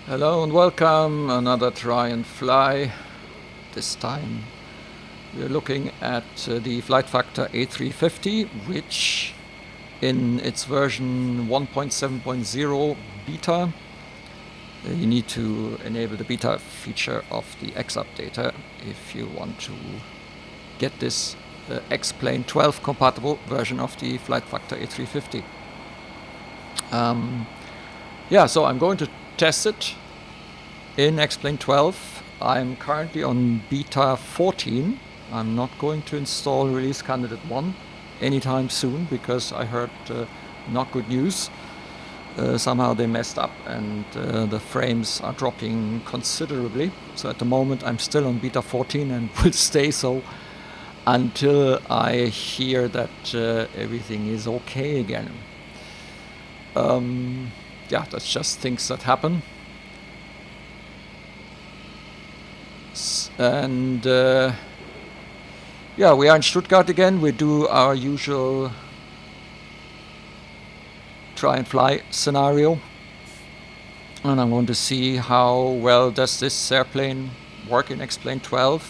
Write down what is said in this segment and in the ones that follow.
Hello and welcome, another try and fly. This time we're looking at the Flight Factor A350, which in its version 1.7.0 beta, you need to enable the beta feature of the X updater if you want to get this XP12 compatible version of the Flight Factor A350. Yeah, so I'm going to test it in XP12. I'm currently on beta 14. I'm not going to install release candidate 1 anytime soon because I heard not good news. Somehow they messed up and the frames are dropping considerably. So at the moment I'm still on beta 14 and will stay so until I hear that everything is okay again. Yeah, that's just things that happen. And yeah, we are in Stuttgart again. We do our usual try and fly scenario. And I'm going to see how well does this airplane work in XP12.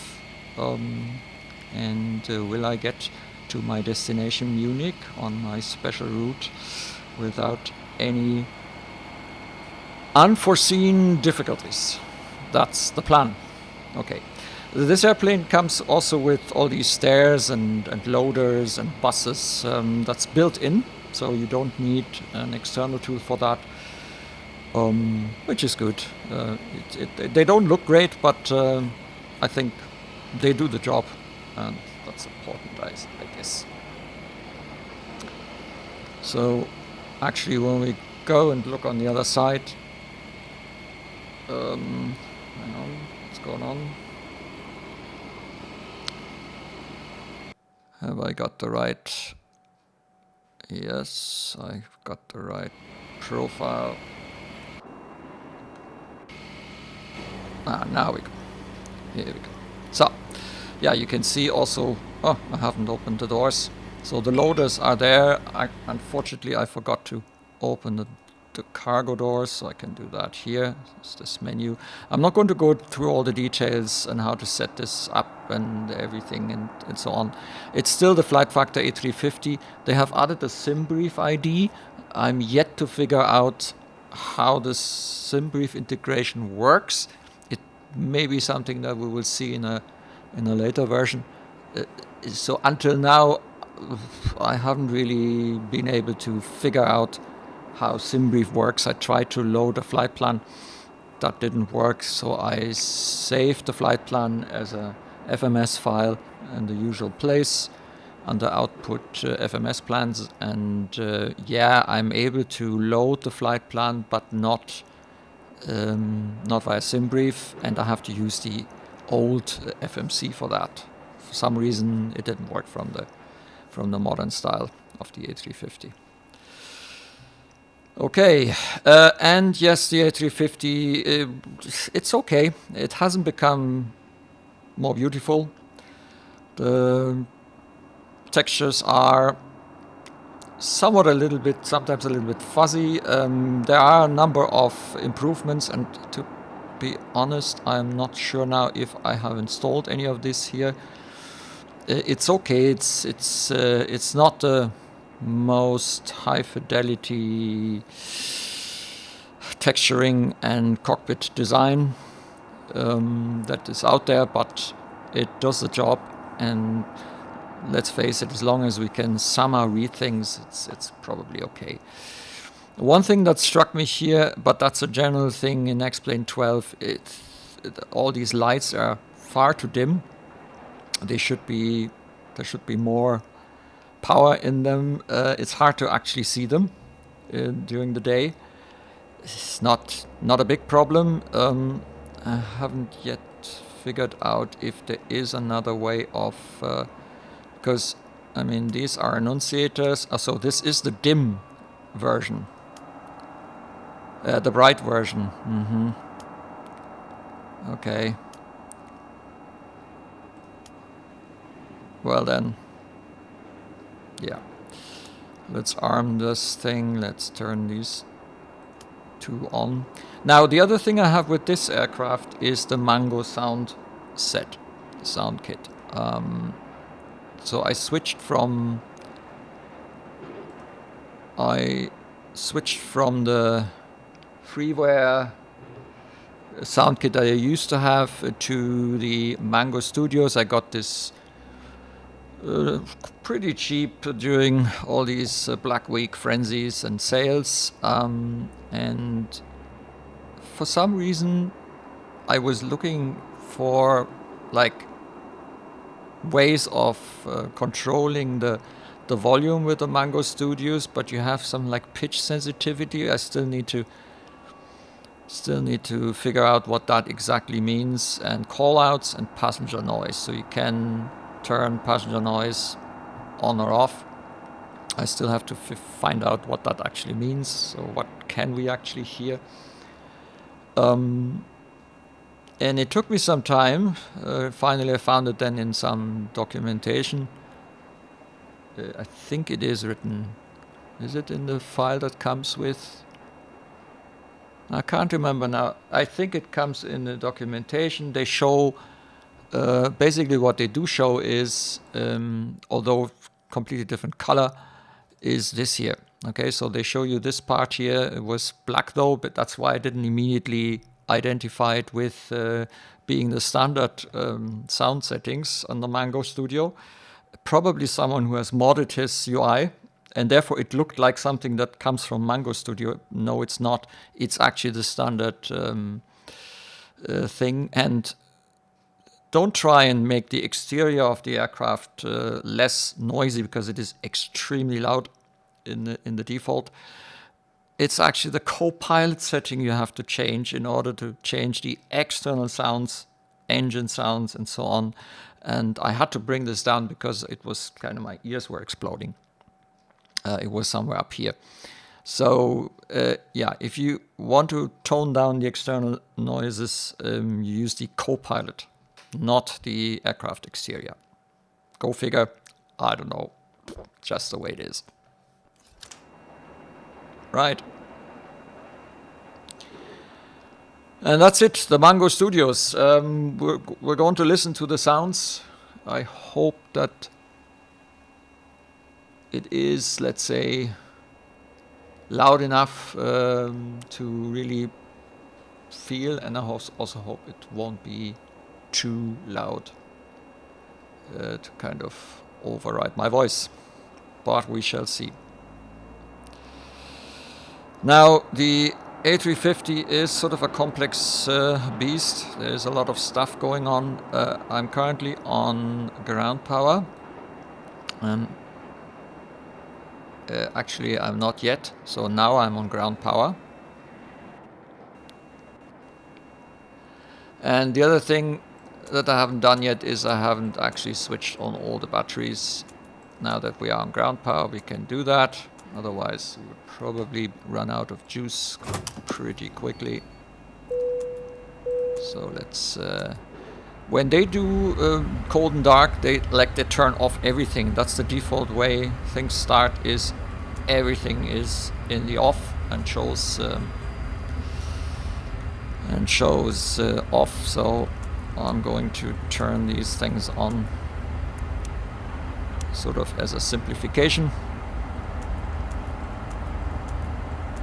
And will I get to my destination Munich on my special route without any unforeseen difficulties. That's the plan. Okay. This airplane comes also with all these stairs and loaders and buses. That's built in, so you don't need an external tool for that, which is good. They don't look great, but I think they do the job, and that's important, I guess. So actually when we go and look on the other side, hang on, what's going on? Have I got the right? Yes, I've got the right profile. Now we go. Here we go. So, yeah, you can see also, oh, I haven't opened the doors. So the loaders are there. Unfortunately, I forgot to open the cargo doors, so I can do that here. It's this menu. I'm not going to go through all the details and how to set this up and everything and so on. It's still the Flight Factor A350. They have added a SimBrief ID. I'm yet to figure out how the SimBrief integration works. It may be something that we will see in a later version. So until now, I haven't really been able to figure out how SimBrief works. I tried to load a flight plan. That didn't work, so I saved the flight plan as a FMS file in the usual place under output FMS plans, and yeah, I'm able to load the flight plan, but not via SimBrief, and I have to use the old FMC for that. For some reason, it didn't work from the modern style of the A350. Okay, and yes, the A350, it's okay. It hasn't become more beautiful. The textures are sometimes a little bit fuzzy. There are a number of improvements, and to be honest, I'm not sure now if I have installed any of this here. It's okay. It's not the most high fidelity texturing and cockpit design that is out there, but it does the job, and let's face it, as long as we can somehow read things, it's probably okay. One thing that struck me here, but that's a general thing in XP12, all these lights are far too dim. There should be more power in them. It's hard to actually see them during the day. It's not a big problem. I haven't yet figured out if there is another way of, because I mean these are annunciators. So this is the dim version, the bright version. Okay. Well then. Yeah. Let's arm this thing. Let's turn these 2 on. Now the other thing I have with this aircraft is the Mango sound set, sound kit. So I switched from the freeware sound kit that I used to have to the Mango Studios. I got this pretty cheap during all these Black Week frenzies and sales, and for some reason I was looking for like ways of controlling the volume with the Mango Studios, but you have some like pitch sensitivity. I still need to figure out what that exactly means, and callouts and passenger noise. So you can turn passenger noise on or off. I still have to find out what that actually means. So what can we actually hear? And it took me some time. Finally I found it then in some documentation. I think it is written. Is it in the file that comes with? I can't remember now. I think it comes in the documentation. They show, basically what they do show is, although completely different color, is this here. Okay, so they show you this part here. It was black though, but that's why I didn't immediately identify it with being the standard sound settings on the Mango Studio. Probably someone who has modded his UI, and therefore it looked like something that comes from Mango Studio. No, it's not. It's actually the standard thing. And don't try and make the exterior of the aircraft less noisy, because it is extremely loud in the default. It's actually the co-pilot setting you have to change in order to change the external sounds, engine sounds, and so on. And I had to bring this down because it was kind of, my ears were exploding. It was somewhere up here. So yeah, if you want to tone down the external noises, you use the co-pilot, not the aircraft exterior. Go figure. I don't know. Just the way it is. Right. And that's it, the Mango Studios. We're going to listen to the sounds. I hope that it is, let's say, loud enough to really feel, and I also hope it won't be too loud to kind of override my voice, but we shall see. Now, the A350 is sort of a complex beast. There's a lot of stuff going on. I'm currently on ground power. Actually, I'm not yet. So now I'm on ground power. And the other thing that I haven't done yet is I haven't actually switched on all the batteries. Now that we are on ground power, we can do that. Otherwise, we would probably run out of juice pretty quickly. So let's... when they do cold and dark, they turn off everything. That's the default way things start, is everything is in the off and shows off. So I'm going to turn these things on sort of as a simplification.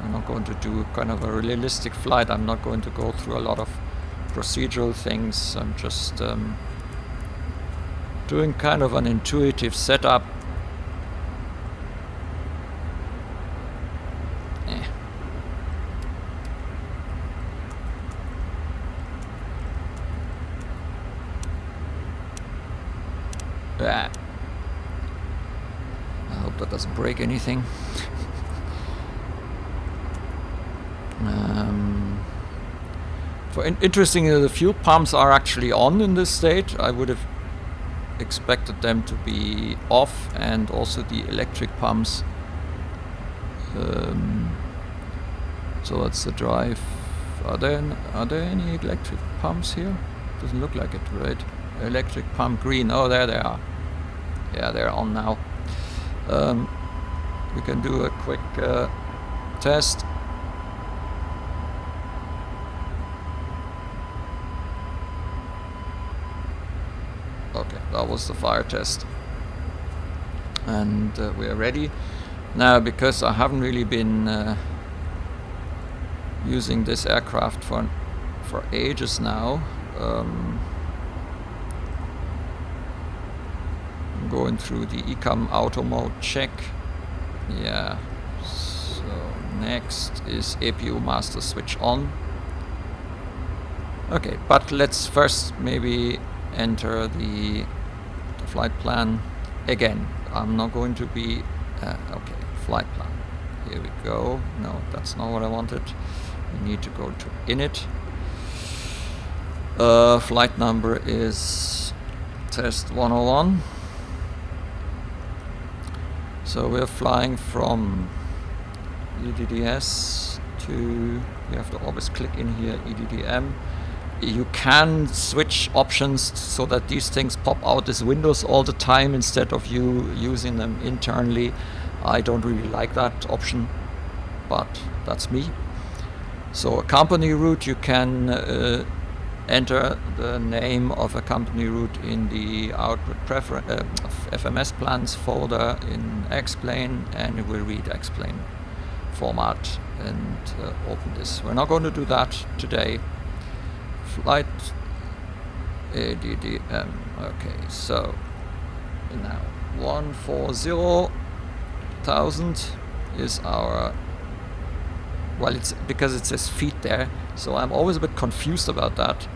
I'm not going to do kind of a realistic flight. I'm not going to go through a lot of procedural things. I'm just doing kind of an intuitive setup. I hope that doesn't break anything. Interestingly, the fuel pumps are actually on in this state. I would have expected them to be off, and also the electric pumps. So that's the drive. Are there any electric pumps here? Doesn't look like it, right? Electric pump green. Oh, there they are. Yeah, they're on now. We can do a quick test. Okay, that was the fire test. And we are ready. Now, because I haven't really been using this aircraft for ages now, I'm going through the ecom auto mode check. Yeah, so next is APU master switch on. Okay, but let's first maybe enter the flight plan again. I'm not going to be okay, flight plan. Here we go. No, that's not what I wanted. We need to go to init. Flight number is test 101. So we're flying from EDDS to, we have to always click in here, EDDM. You can switch options so that these things pop out as windows all the time instead of you using them internally. I don't really like that option, but that's me. So a company route, you can enter the name of a company route in the output FMS plans folder in X-Plane, and it will read X-Plane format and open this. We're not going to do that today. Flight ADDM. Okay, so now 140,000 is our, well, it's because it says feet there, so I'm always a bit confused about that.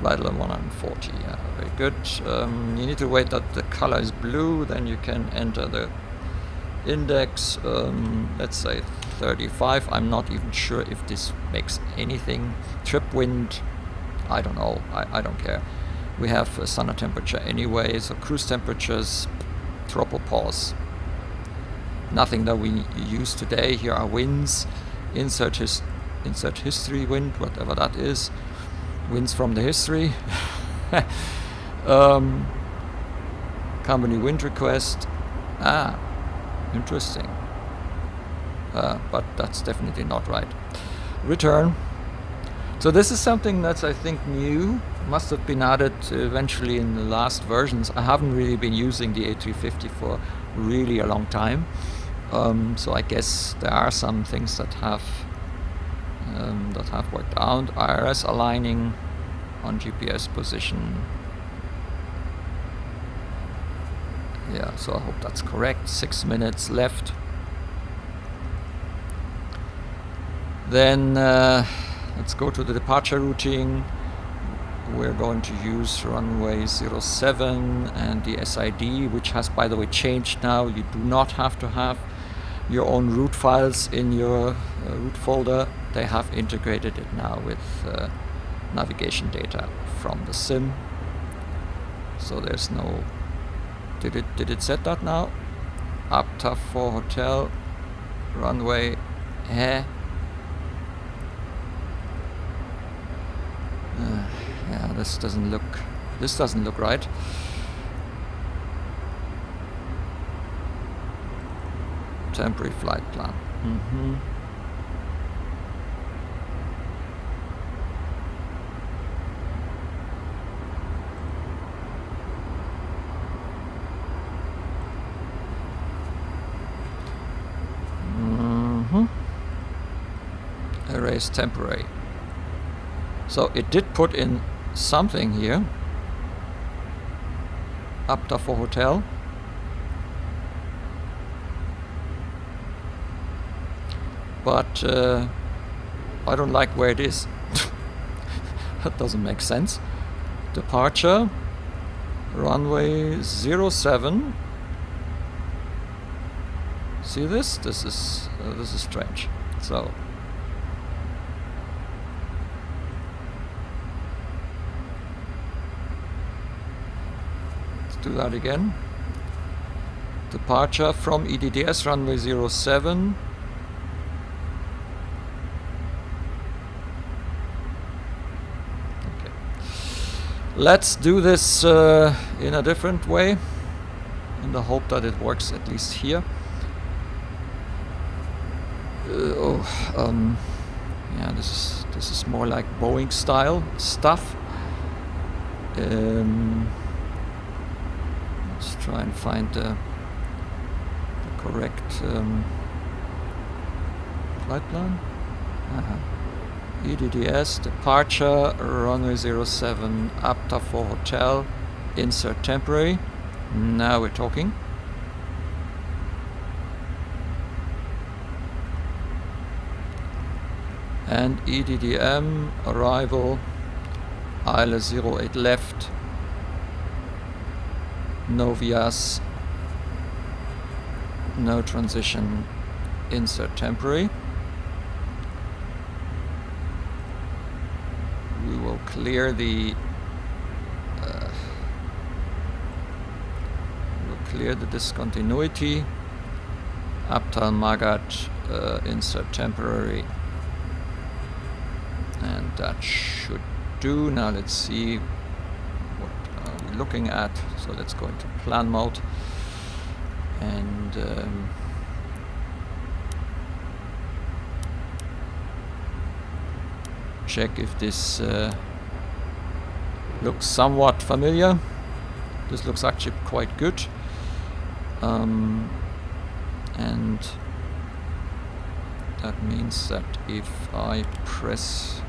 Flight level 140, yeah, very good. You need to wait that the color is blue, then you can enter the index, let's say 35. I'm not even sure if this makes anything. Trip wind, I don't know, I don't care. We have a standard temperature anyway, so cruise temperatures, tropopause. Nothing that we use today. Here are winds, insert history wind, whatever that is. Winds from the history. Company wind request. Ah, interesting. But that's definitely not right. Return. So this is something that's, I think, new. Must have been added eventually in the last versions. I haven't really been using the A350 for really a long time. So I guess there are some things that have worked out. IRS aligning on GPS position. Yeah, so I hope that's correct. 6 minutes left. Then let's go to the departure routing. We're going to use runway 07 and the SID, which has, by the way, changed now. You do not have to have your own route files in your route folder. They have integrated it now with navigation data from the sim. So there's no... Did it set that now? AviTab for hotel, runway, yeah, this doesn't look right. Temporary flight plan. Erase temporary. So it did put in something here. AviTab for hotel. But I don't like where it is. That doesn't make sense. Departure, runway 07. See this? This is strange. So let's do that again. Departure from EDDS, runway 07. Let's do this in a different way, in the hope that it works at least here. Yeah, this is more like Boeing style stuff. try and find the correct flight plan. EDDS, departure, runway 07, APTA for hotel, insert temporary. Now we're talking. And EDDM, arrival, Isla 08 left, no VIAS, no transition, insert temporary. We will clear the discontinuity. Abtal Magat, insert temporary. And that should do. Now let's see what we're looking at. So let's go into plan mode and check if this looks somewhat familiar. This looks actually quite good. And that means that if I press...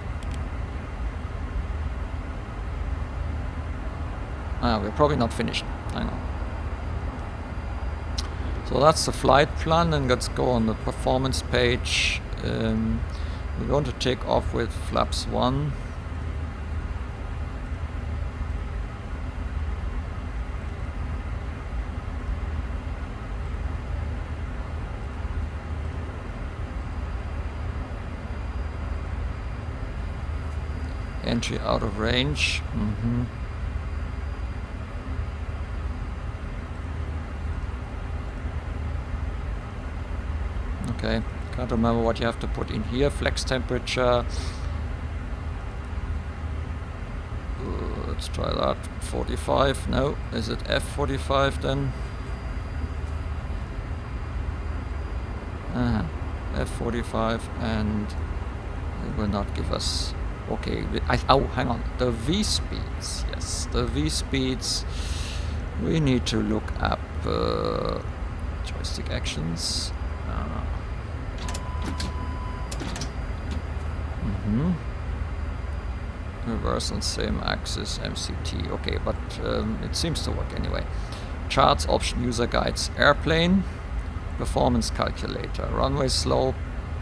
we're probably not finished, I know. So that's the flight plan, and let's go on the performance page. We're going to take off with flaps 1. Entry out of range. Okay, can't remember what you have to put in here. Flex temperature. Let's try that. 45. No, is it F45 then? F45, and it will not give us. Okay, oh, hang on. The V speeds. Yes, the V speeds. We need to look up joystick actions. Reverse on same axis, MCT. Okay, but it seems to work anyway. Charts, option, user guides, airplane, performance calculator, runway slope.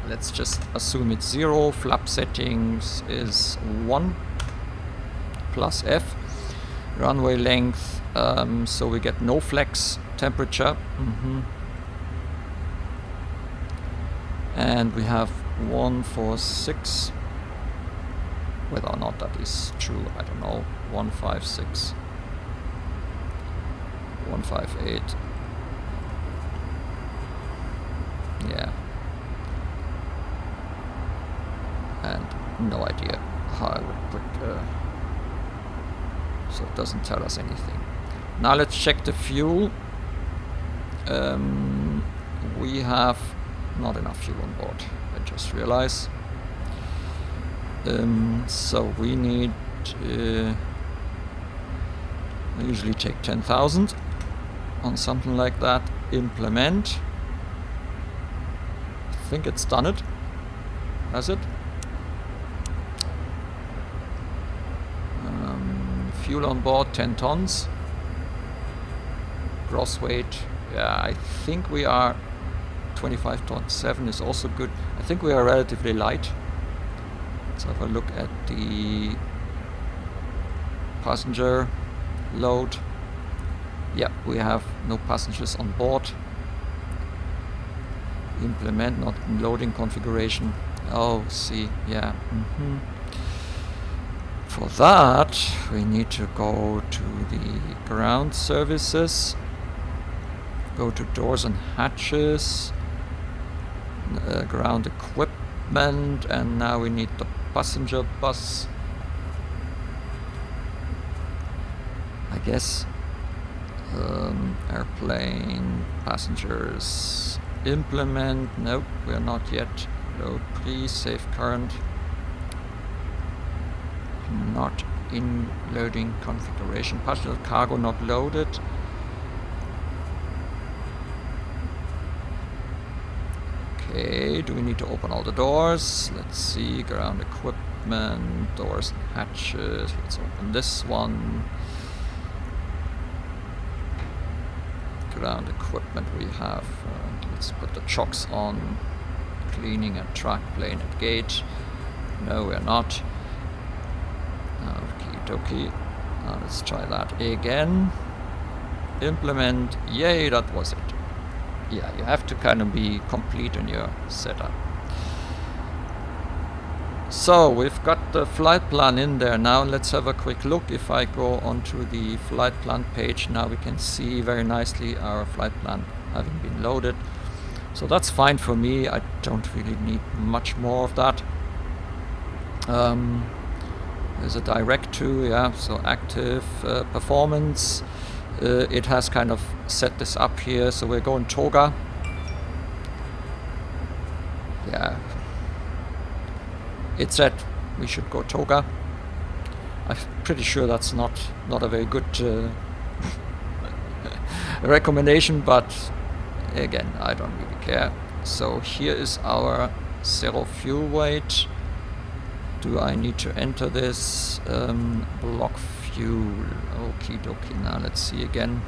Let's just assume it's 0. Flap settings is 1 plus F. Runway length, so we get no flex. Temperature. And we have 146. Whether or not that is true, I don't know. 156. 158. Yeah. And no idea how I would put, so it doesn't tell us anything. Now let's check the fuel. We have not enough fuel on board, I just realized. So we need, I usually take 10,000 on something like that. Implement. I think it's done it. Has it? Fuel on board 10 tons. Gross weight, yeah, I think we are 25 tons. 7 is also good. I think we are relatively light. Let's have a look at the passenger load. Yeah, we have no passengers on board. Implement, not in loading configuration. Oh, see, yeah. For that, we need to go to the ground services, go to doors and hatches, ground equipment, and now we need the passenger bus. I guess. Airplane, passengers, implement. Nope, we are not yet. Load, please, save current. Not in loading configuration. Passenger cargo not loaded. Okay, do we need to open all the doors? Let's see, ground equipment, doors and hatches. Let's open this one. Ground equipment we have. Let's put the chocks on. Cleaning and track plane and gate. No, we're not. Okie dokie. Now let's try that again. Implement. Yay, that was it. Yeah, you have to kind of be complete in your setup. So we've got the flight plan in there now. Let's have a quick look. If I go onto the flight plan page, now we can see very nicely our flight plan having been loaded. So that's fine for me. I don't really need much more of that. There's a direct to, yeah, so active performance. It has kind of set this up here, so we're going Toga. Yeah, it said we should go Toga. I'm pretty sure that's not a very good recommendation, but again, I don't really care. So here is our zero fuel weight. Do I need to enter this? Block fuel. Okie dokie. Now let's see again.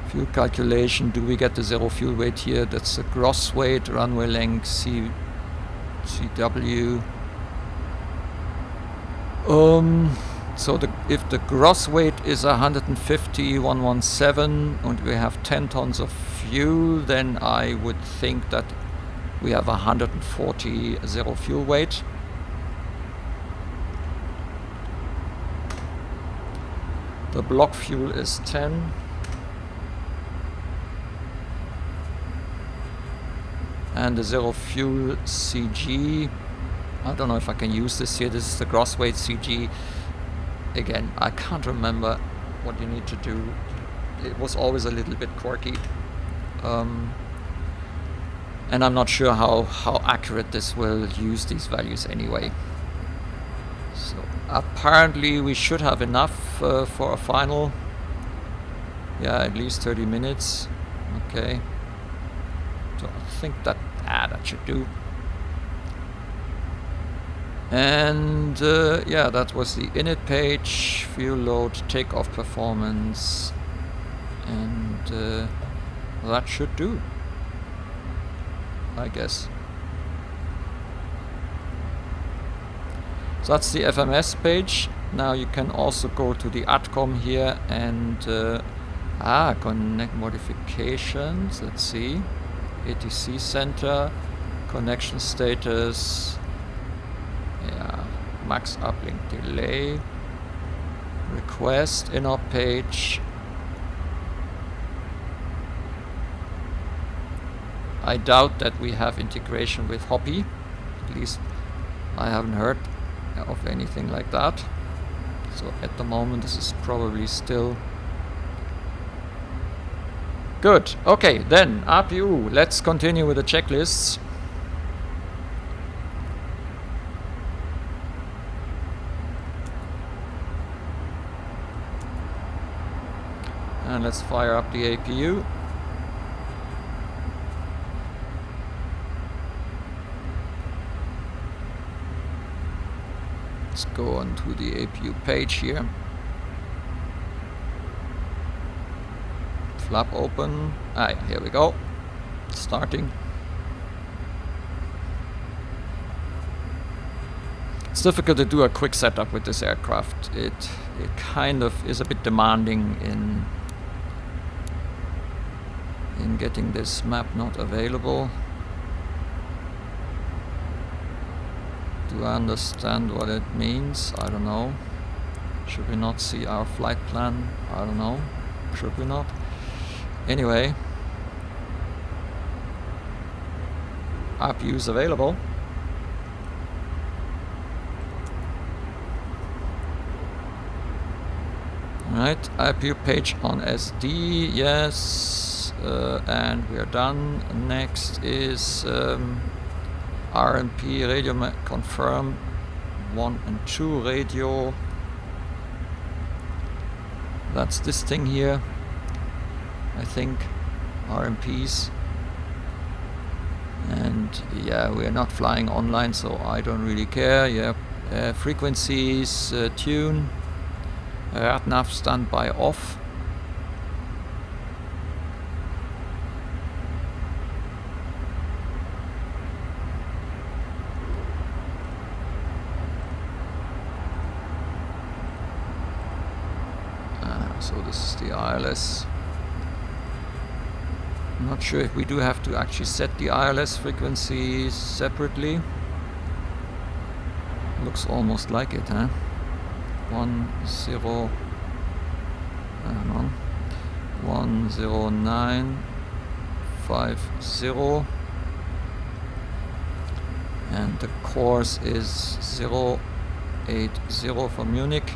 Fuel calculation. Do we get the zero fuel weight here? That's the gross weight, runway length, CW. So if the gross weight is 150,117 and we have 10 tons of fuel, then I would think that we have 140 zero fuel weight. The block fuel is 10. And the zero fuel CG, I don't know if I can use this here. This is the gross weight CG. Again, I can't remember what you need to do. It was always a little bit quirky. And I'm not sure how accurate this will use these values anyway. So apparently we should have enough for a final. Yeah, at least 30 minutes. Okay. So I think that should do. And yeah, that was the init page, fuel load, takeoff performance, and that should do, I guess. So that's the FMS page. Now you can also go to the ATCOM here and connect modifications. Let's see, ATC center, connection status. Yeah, max uplink delay, request, inner page. I doubt that we have integration with Hoppy. At least I haven't heard of anything like that. So at the moment this is probably still good. Okay, then APU. Let's continue with the checklists. And let's fire up the APU. Let's go on to the APU page here. Flap open. Here we go. Starting. It's difficult to do a quick setup with this aircraft. It kind of is a bit demanding in getting this map not available. Do I understand what it means? I don't know. Should we not see our flight plan? I don't know. Should we not? Anyway, APU is available. Right, APU page on SD, yes. And we are done. Next is RMP radio confirm 1 and 2 radio. That's this thing here, I think. RMPs. And yeah, we are not flying online, so I don't really care. Yeah, frequencies, tune, RadNav standby off. So this is the ILS. I'm not sure if we do have to actually set the ILS frequency separately. Looks almost like it, huh? 10950, and the course is 080 for Munich.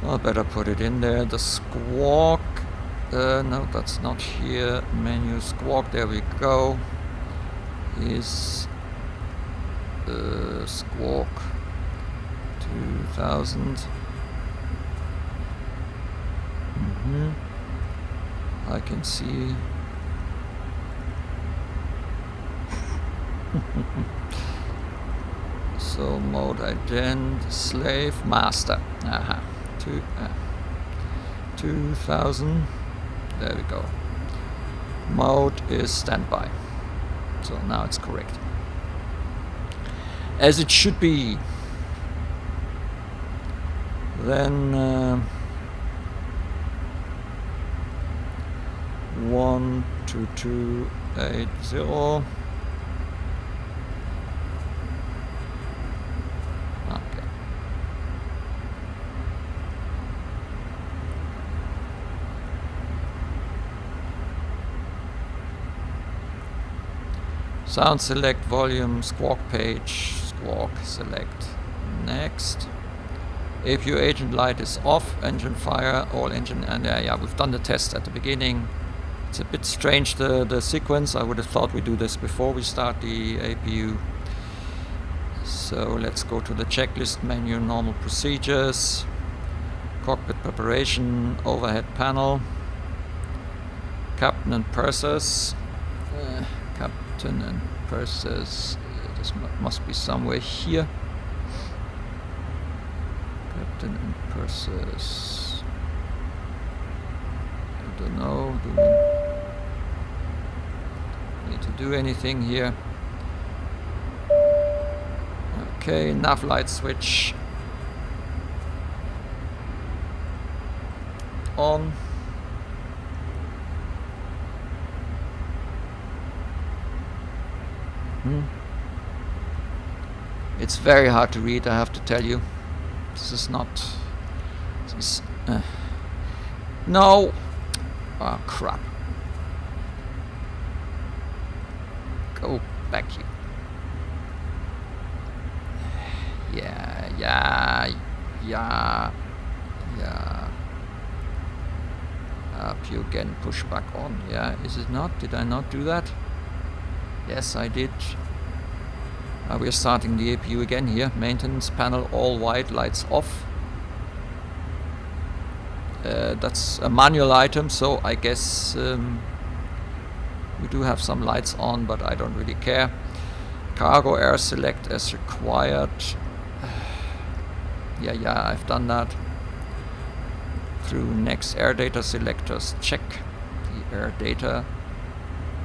I'll better put it in there. The squawk, no, that's not here. Menu squawk, there we go. Is squawk 2000. I can see. So mode ident slave master. Aha. 2000. There we go. Mode is standby. So now it's correct. As it should be. Then 12280. Sound select, volume, squawk page, squawk select, next. APU agent light is off, engine fire, all engine, and yeah, we've done the test at the beginning. It's a bit strange, the sequence. I would have thought we do this before we start the APU. So let's go to the checklist menu, normal procedures, cockpit preparation, overhead panel, captain and pursers. Captain and pursers, this must be somewhere here. Captain and pursers. I don't know, do we need to do anything here? Okay, nav light switch on. It's very hard to read, I have to tell you. This is not... This is, no! Oh, crap. Go back here. Yeah. Up you again, push back on. Yeah, is it not? Did I not do that? Yes, I did. We're starting the APU again here. Maintenance panel, all white, lights off. That's a manual item, so I guess we do have some lights on, but I don't really care. Cargo air select as required. Yeah, I've done that. Through next air data selectors, check the air data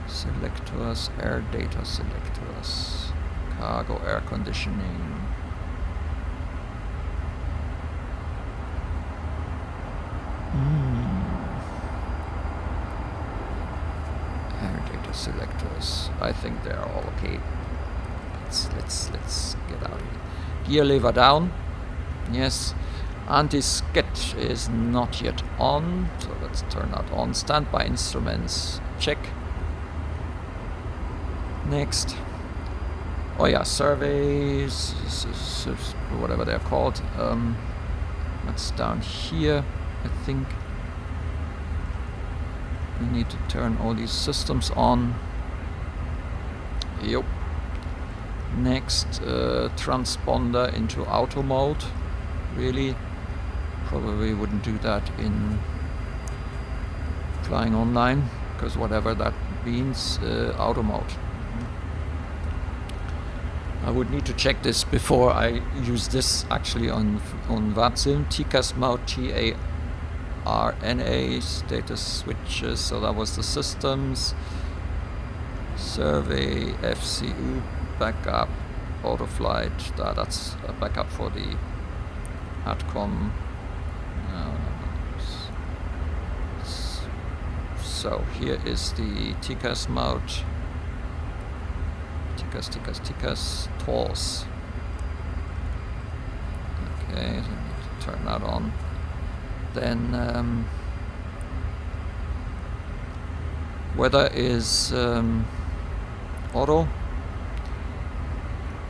selectors, cargo air conditioning. Air data selectors, I think they're all okay. Let's get out of here. Gear lever down, yes. Anti-sketch is not yet on, so let's turn that on. Standby instruments, check. Next. Oh yeah, surveys, whatever they're called. That's down here, I think. We need to turn all these systems on. Yup. Next, transponder into auto mode. Really? Probably wouldn't do that in Flying online, because whatever that means, auto mode. I would need to check this before I use this actually on VATSIM. TCAS mode, TARNA, status switches, so that was the systems. Survey, FCU, backup, autoflight, that's a backup for the ATCOM. So here is the TCAS mode. TCAS, TORS. Okay, so I need to turn that on. Then weather is auto.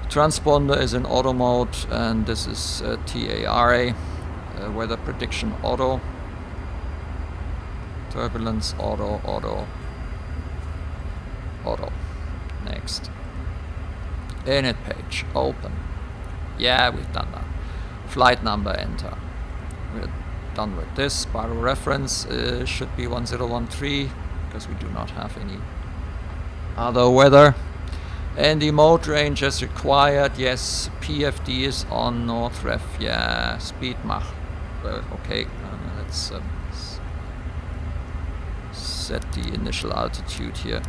Transponder is in auto mode, and this is TARA, weather prediction auto. Turbulence auto. Next. Init page, open. Yeah, we've done that. Flight number, enter. We're done with this. Baro reference should be 1013, because we do not have any other weather. And the mode range as required, yes. PFD is on, north ref, yeah. Speed mach, okay. Let's set the initial altitude here.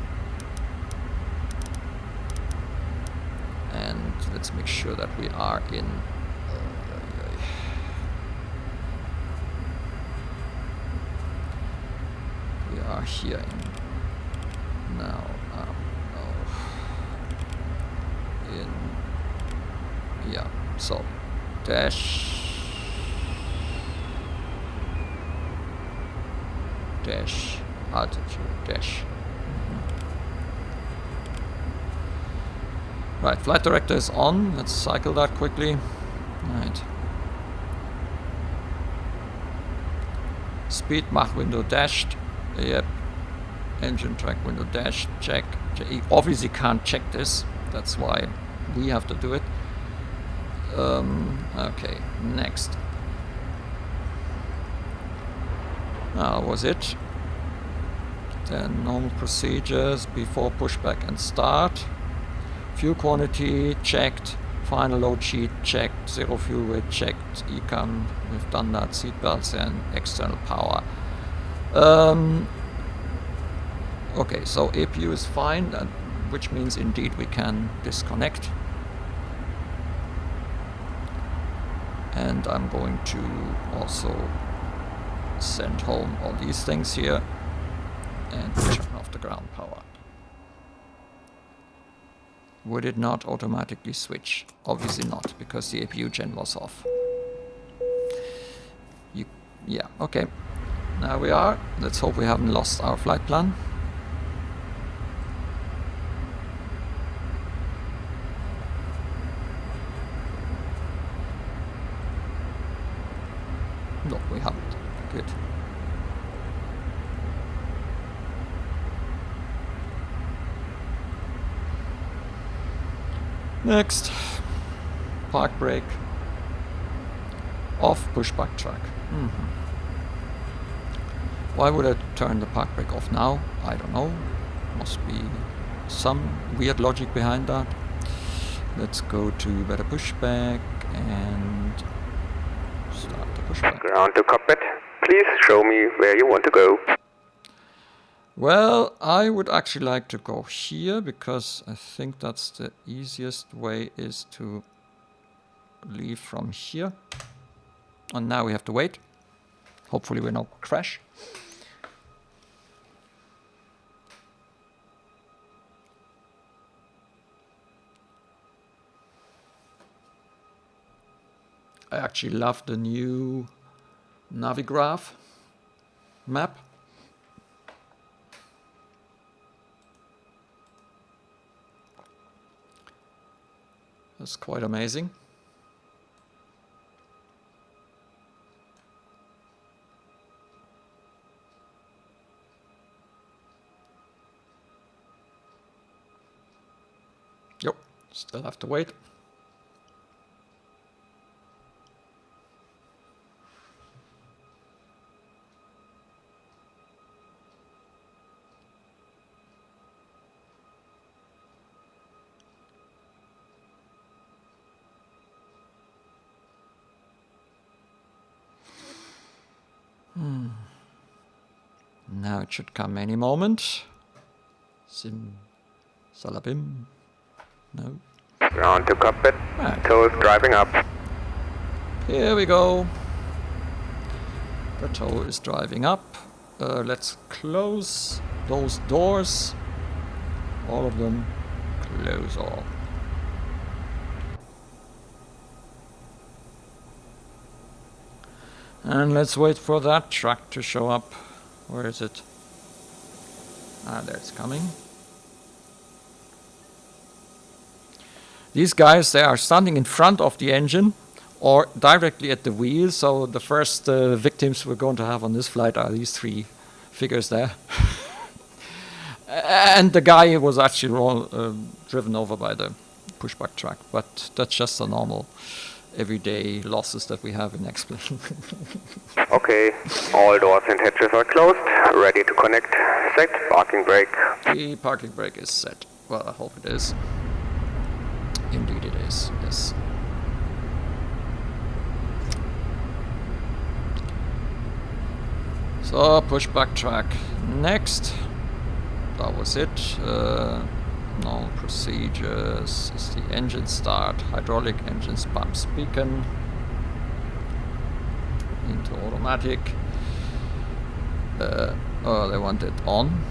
And let's make sure that we are in we are here in now in, yeah, so dash altitude dash. Right, flight director is on. Let's cycle that quickly. Right. Speed Mach window dashed. Yep. Engine track window dashed. Check. You obviously can't check this. That's why we have to do it. Okay, next. That was it. Then normal procedures before pushback and start. Fuel quantity checked, final load sheet checked, zero fuel weight checked, ecam, we've done that, seatbelts and external power. Okay, so APU is fine, which means indeed we can disconnect. And I'm going to also send home all these things here and turn off the ground power. Would it not automatically switch? Obviously not, because the APU gen was off. Yeah, okay. Now we are. Let's hope we haven't lost our flight plan. No, we haven't. Good. Next, park brake, off pushback track. Why would I turn the park brake off now? I don't know. Must be some weird logic behind that. Let's go to BetterPushback and start the pushback. Ground to cockpit. Please show me where you want to go. Well, I would actually like to go here, because I think that's the easiest way, is to leave from here. And now we have to wait. Hopefully we don't crash. I actually love the new Navigraph map. That's quite amazing. Yep, still have to wait. It should come any moment. Sim salabim. No. Ground to cockpit. Ah. Tow is driving up. Here we go. The tow is driving up. Let's close those doors. All of them. Close all. And let's wait for that truck to show up. Where is it? Ah, there it's coming. These guys, they are standing in front of the engine or directly at the wheel. So the first victims we're going to have on this flight are these three figures there. And the guy was actually driven over by the pushback truck. But that's just the normal everyday losses that we have in Xpilot. Okay, all doors and hatches are closed. Ready to connect. Set parking brake. The parking brake is set. Well, I hope it is. Indeed it is, yes. So, pushback track. Next. That was it. No procedures. Is the engine start. Hydraulic engines pumps beacon. Into automatic. Oh, they want it on.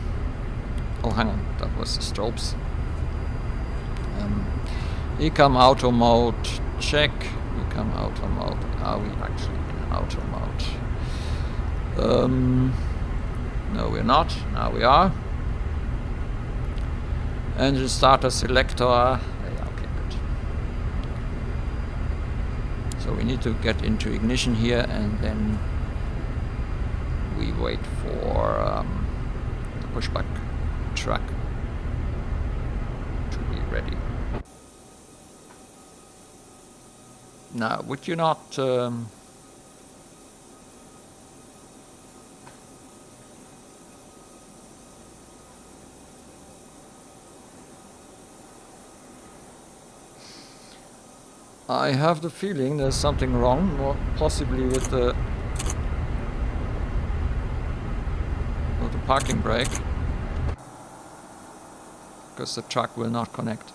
Oh, hang on. That was the strobes. Ecam auto mode, check. Ecam auto mode. Are we actually in auto mode? No, we're not. Now we are. Engine starter selector. Yeah, okay, good. So we need to get into ignition here, and then we wait for the pushback truck to be ready. Now, would you not I have the feeling there's something wrong, or possibly with the parking brake, because the truck will not connect.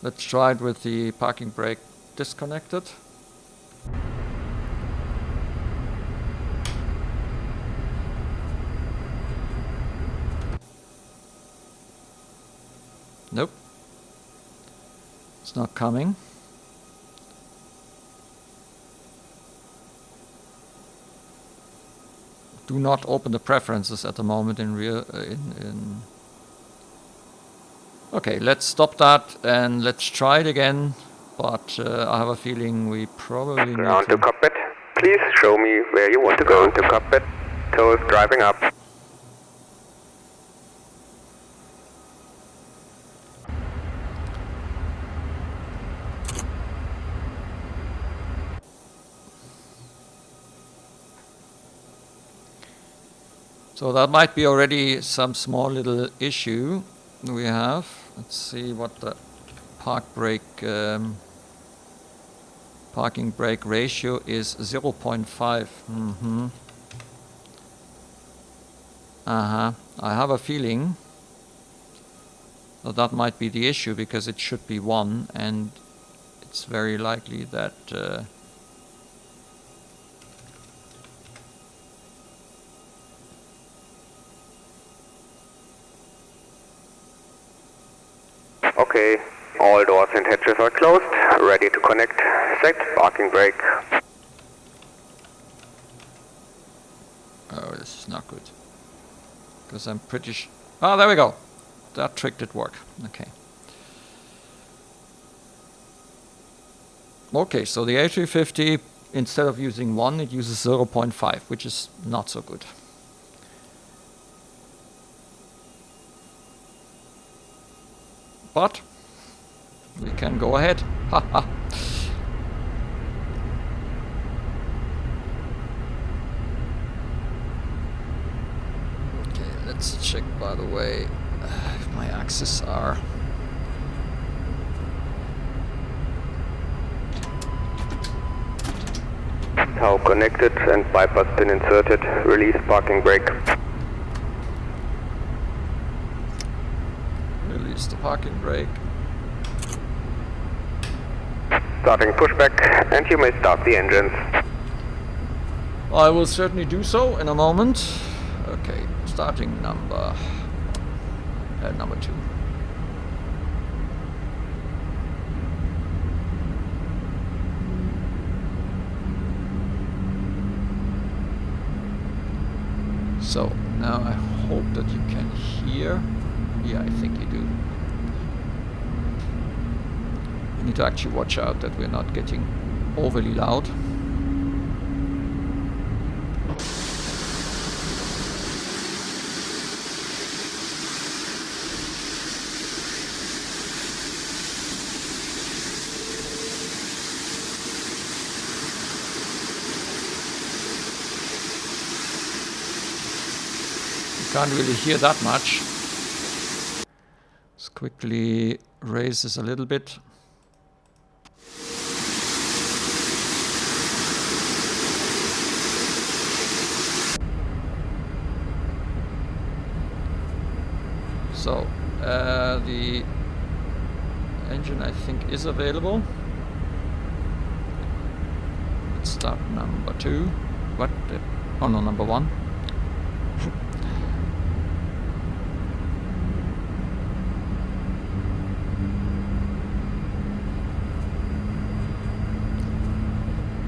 Let's try it with the parking brake disconnected. Nope. It's not coming. Do not open the preferences at the moment in real Okay, let's stop that and let's try it again. But I have a feeling we probably need Ground to cockpit. Please show me where you want to go. To cockpit. Tow is driving up. So that might be already some small little issue we have. Let's see what the parking brake ratio is. 0.5. I have a feeling that that might be the issue, because it should be 1, and it's very likely that Okay, all doors and hatches are closed. Ready to connect. Set parking brake. Oh, this is not good. Because I'm pretty oh, there we go. That trick did work. Okay. Okay, so the A350, instead of using 1, it uses 0.5, which is not so good. But we can go ahead. Haha. Okay, let's check, by the way, If my axes are... Tow connected and bypass pin inserted. Release parking brake. Release the parking brake. Starting pushback, and you may start the engines. I will certainly do so in a moment. Okay, starting number 2. So now I hope that you can hear. Yeah, I think you do. We need to actually watch out that we're not getting overly loud. Can't really hear that much. Let's quickly raise this a little bit. So the engine I think is available. Let's start number 2. What? Oh no, number 1.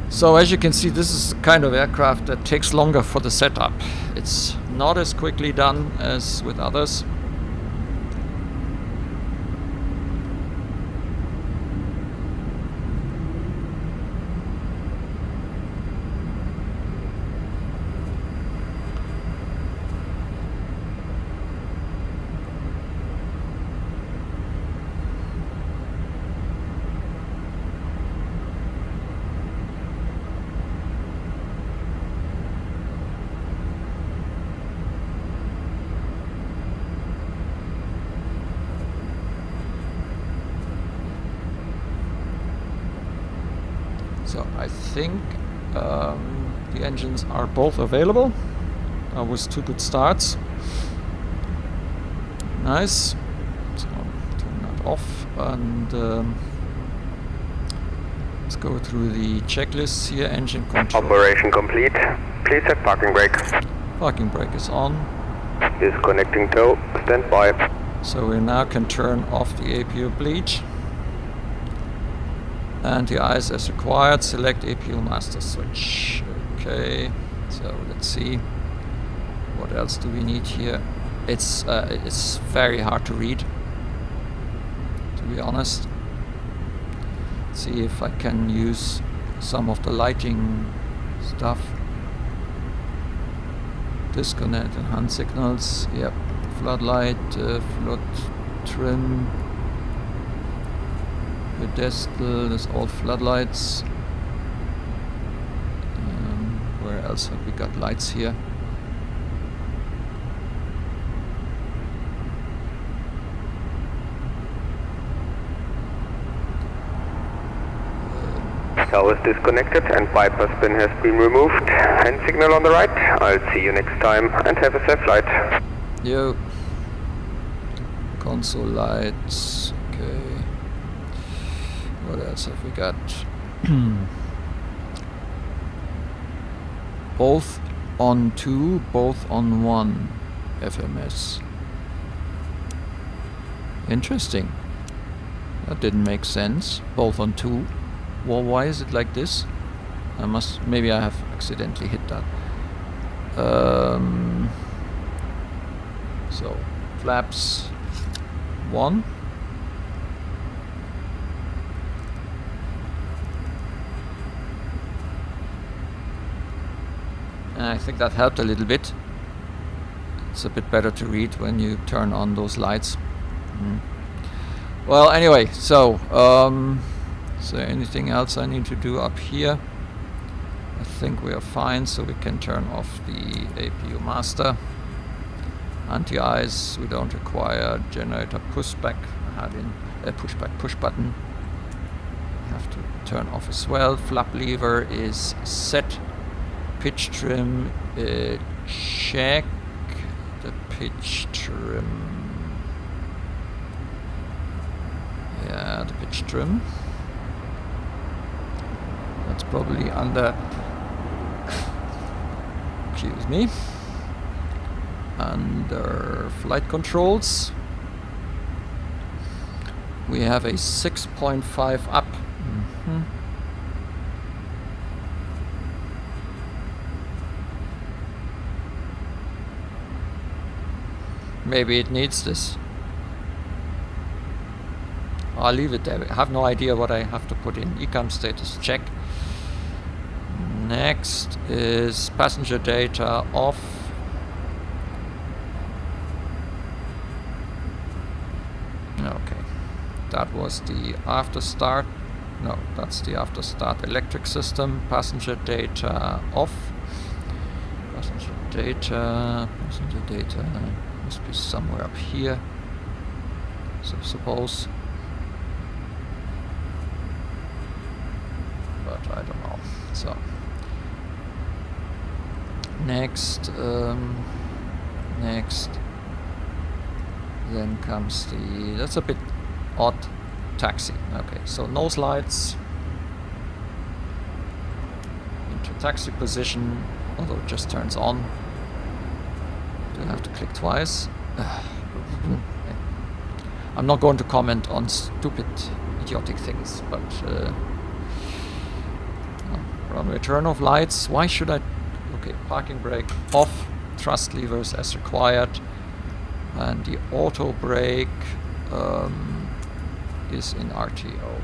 So as you can see, this is the kind of aircraft that takes longer for the setup. It's not as quickly done as with others. So I think the engines are both available. That was 2 good starts. Nice. So turn that off and let's go through the checklists here. Engine control. Operation complete. Please set parking brake. Parking brake is on. Disconnecting tow. Stand by. So we now can turn off the APU bleed. Anti-ice as required. Select APU master switch. Okay, so let's see. What else do we need here? It's very hard to read, to be honest. Let's see if I can use some of the lighting stuff. Disconnect and hand signals. Yep. Floodlight, flood trim. Pedestal, there's all floodlights. Where else have we got lights here? Tow is disconnected and bypass pin has been removed. Hand signal on the right. I'll see you next time and have a safe flight. Yo. Console lights. Okay. What else have we got? Both on 2, both on 1 FMS. Interesting. That didn't make sense. Both on 2. Well, why is it like this? Maybe I have accidentally hit that. So, flaps 1. I think that helped a little bit. It's a bit better to read when you turn on those lights. Well, anyway, so is there anything else I need to do up here? I think we are fine, so we can turn off the APU master. Anti-ice, we don't require. Generator pushback, having a push button. We have to turn off as well. Flap lever is set. Pitch trim, check the pitch trim. Yeah, the pitch trim. That's probably under, excuse me, under flight controls. We have a 6.5 up. Maybe it needs this. I'll leave it there. I have no idea what I have to put in. Ecom status check. Next is passenger data off. Okay. That was the after start. No, that's the after start electric system. Passenger data off. Passenger data must be somewhere up here. So suppose. But I don't know. So next then comes the, that's a bit odd, taxi. Okay, so nose lights into taxi position, although it just turns on. Do I have to click twice? I'm not going to comment on stupid idiotic things, but runway turn off lights. Why should I? Okay, parking brake off, thrust levers as required, and the auto brake is in RTO.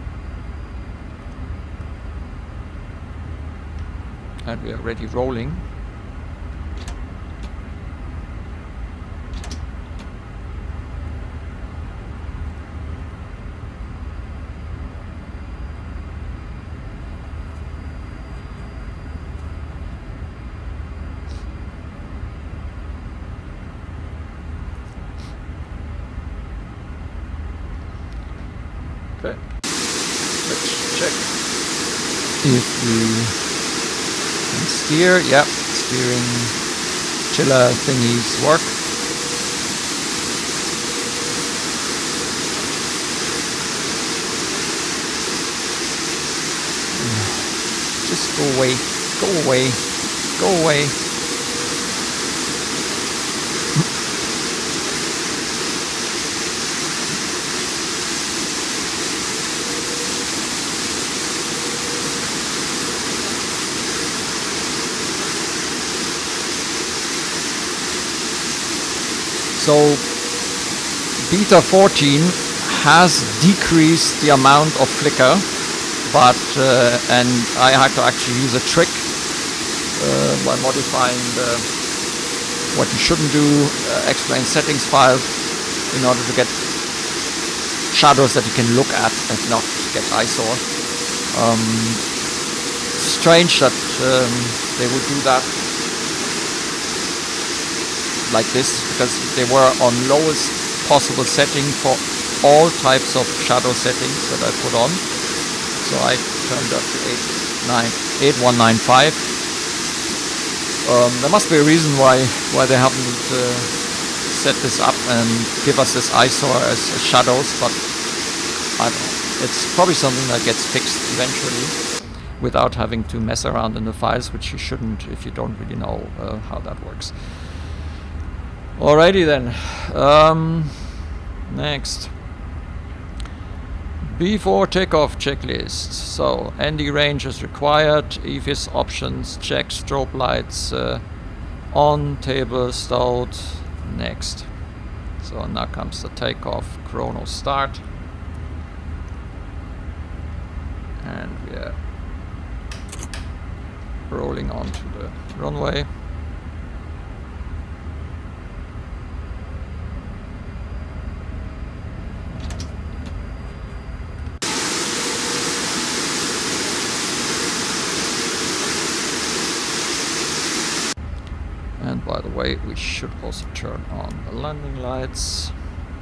And we are already rolling. Okay, let's check if we can steer. Yep, steering chiller thingies work. Just go away, go away, go away. So beta 14 has decreased the amount of flicker, but and I had to actually use a trick by modifying what you shouldn't do, explain settings file in order to get shadows that you can look at and not get eyesore. Strange that they would do that like this, because they were on lowest possible setting for all types of shadow settings that I put on. So I turned up to 8195. There must be a reason why they haven't set this up and give us this eyesore as shadows, but I don't know. It's probably something that gets fixed eventually without having to mess around in the files, which you shouldn't if you don't really know how that works. Alrighty then, next. Before takeoff checklist. So ND range is required, EFIS options, check, strobe lights on, table stowed, next. So now comes the takeoff chrono start. And we are rolling onto the runway. And by the way, we should also turn on the landing lights,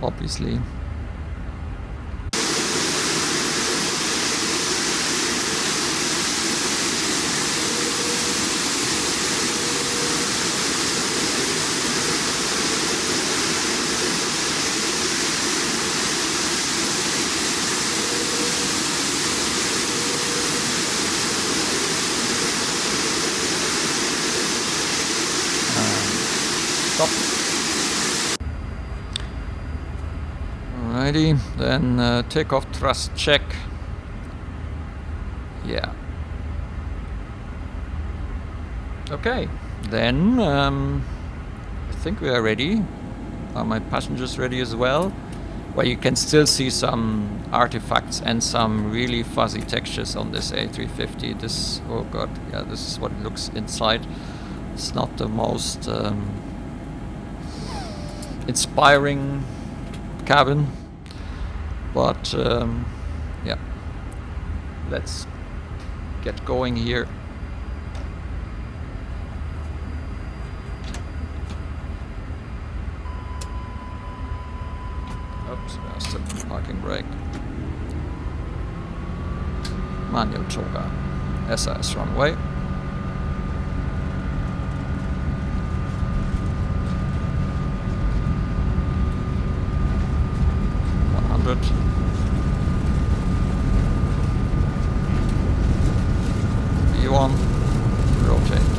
obviously. Alrighty, then takeoff thrust check. Yeah. Okay, then I think we are ready. Are my passengers ready as well? Well, you can still see some artifacts and some really fuzzy textures on this A350. This, oh god, yeah, this is what it looks inside. It's not the most inspiring cabin, but yeah, let's get going here. Oops, still parking brake. Manual toga. SAS runway. V1, rotate.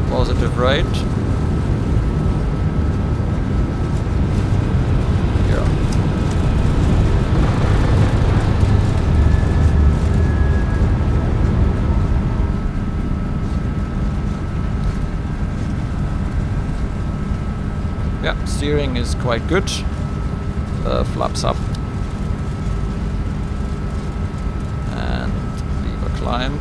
Positive rate. Yeah. Yeah, steering is quite good. Flaps up. And lever climb.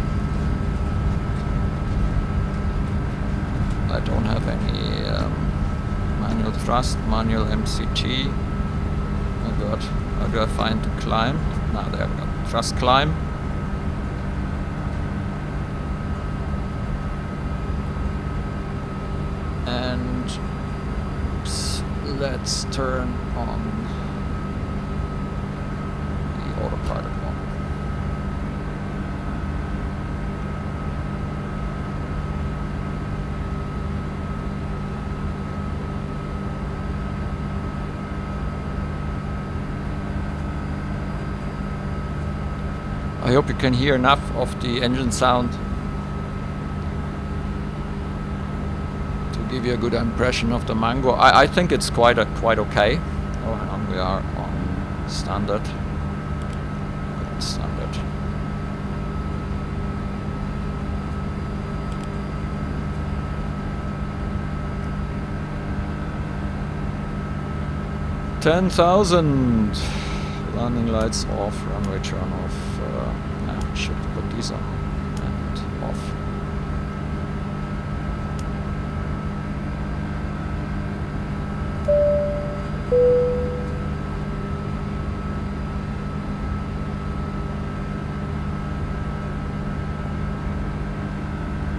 I don't have any manual thrust, manual MCT. Oh god, how do I find the climb? Now there we go. Thrust climb. And let's turn on the autopilot one. I hope you can hear enough of the engine sound to give you a good impression of the Mango. I think it's quite okay. Oh, hang on, we are on standard. Standard. $10,000. Landing lights off, runway turn off. Yeah, should put these on and off.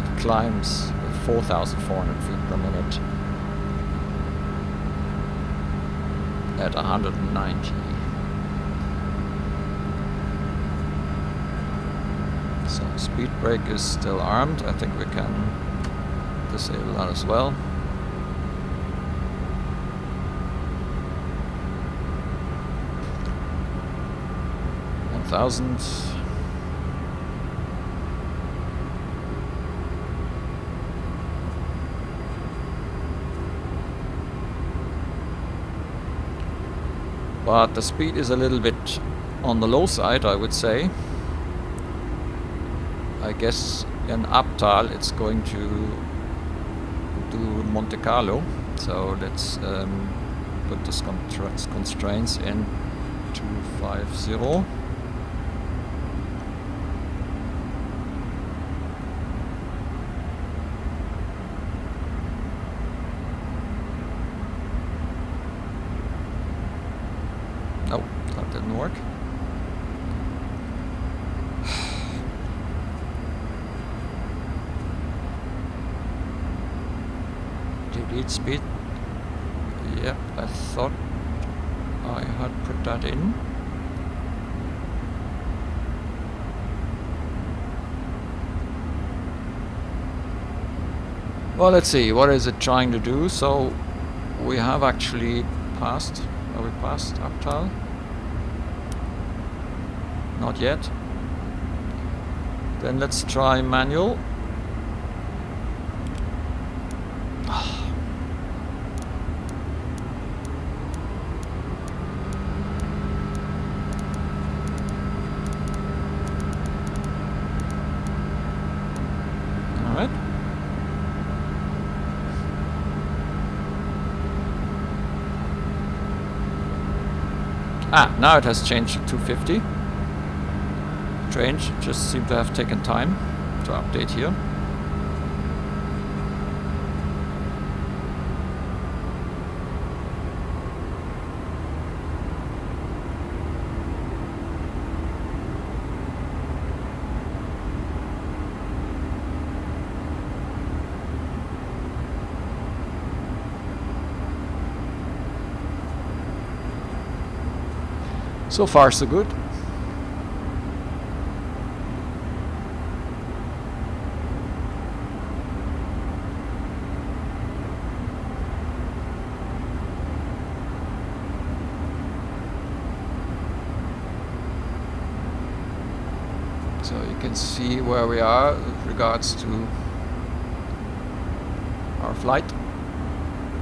It climbs with 4,400 feet per minute at 190. So speed brake is still armed. I think we can disable that as well. $1,000. But the speed is a little bit on the low side, I would say. I guess in Abtal it's going to do Monte Carlo, so let's put the constraints in 250. No, that didn't work. lead speed. Yep, I thought I had put that in. Well, let's see, what is it trying to do? So we have actually passed. Are we past Uptal? Not yet. Then let's try manual. Alright. Ah, now it has changed to 250. Strange, just seem to have taken time to update here. So far, so good. So you can see where we are with regards to our flight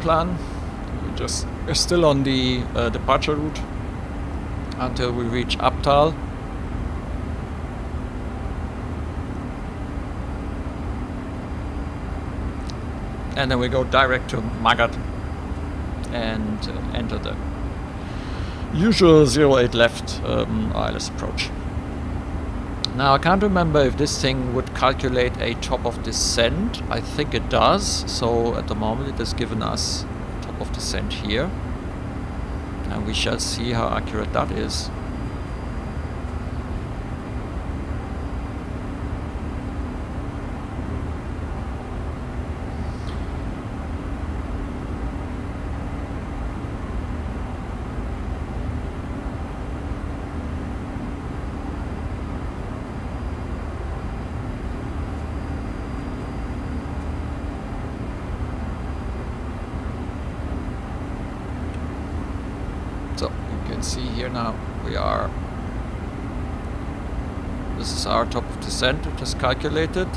plan. We're still on the departure route until we reach Uptal. And then we go direct to Magat and enter the usual 08 left ILS approach. Now I can't remember if this thing would calculate a top of descent. I think it does. So at the moment it has given us top of descent here. And we shall see how accurate that is. See here now this is our top of descent. It is calculated.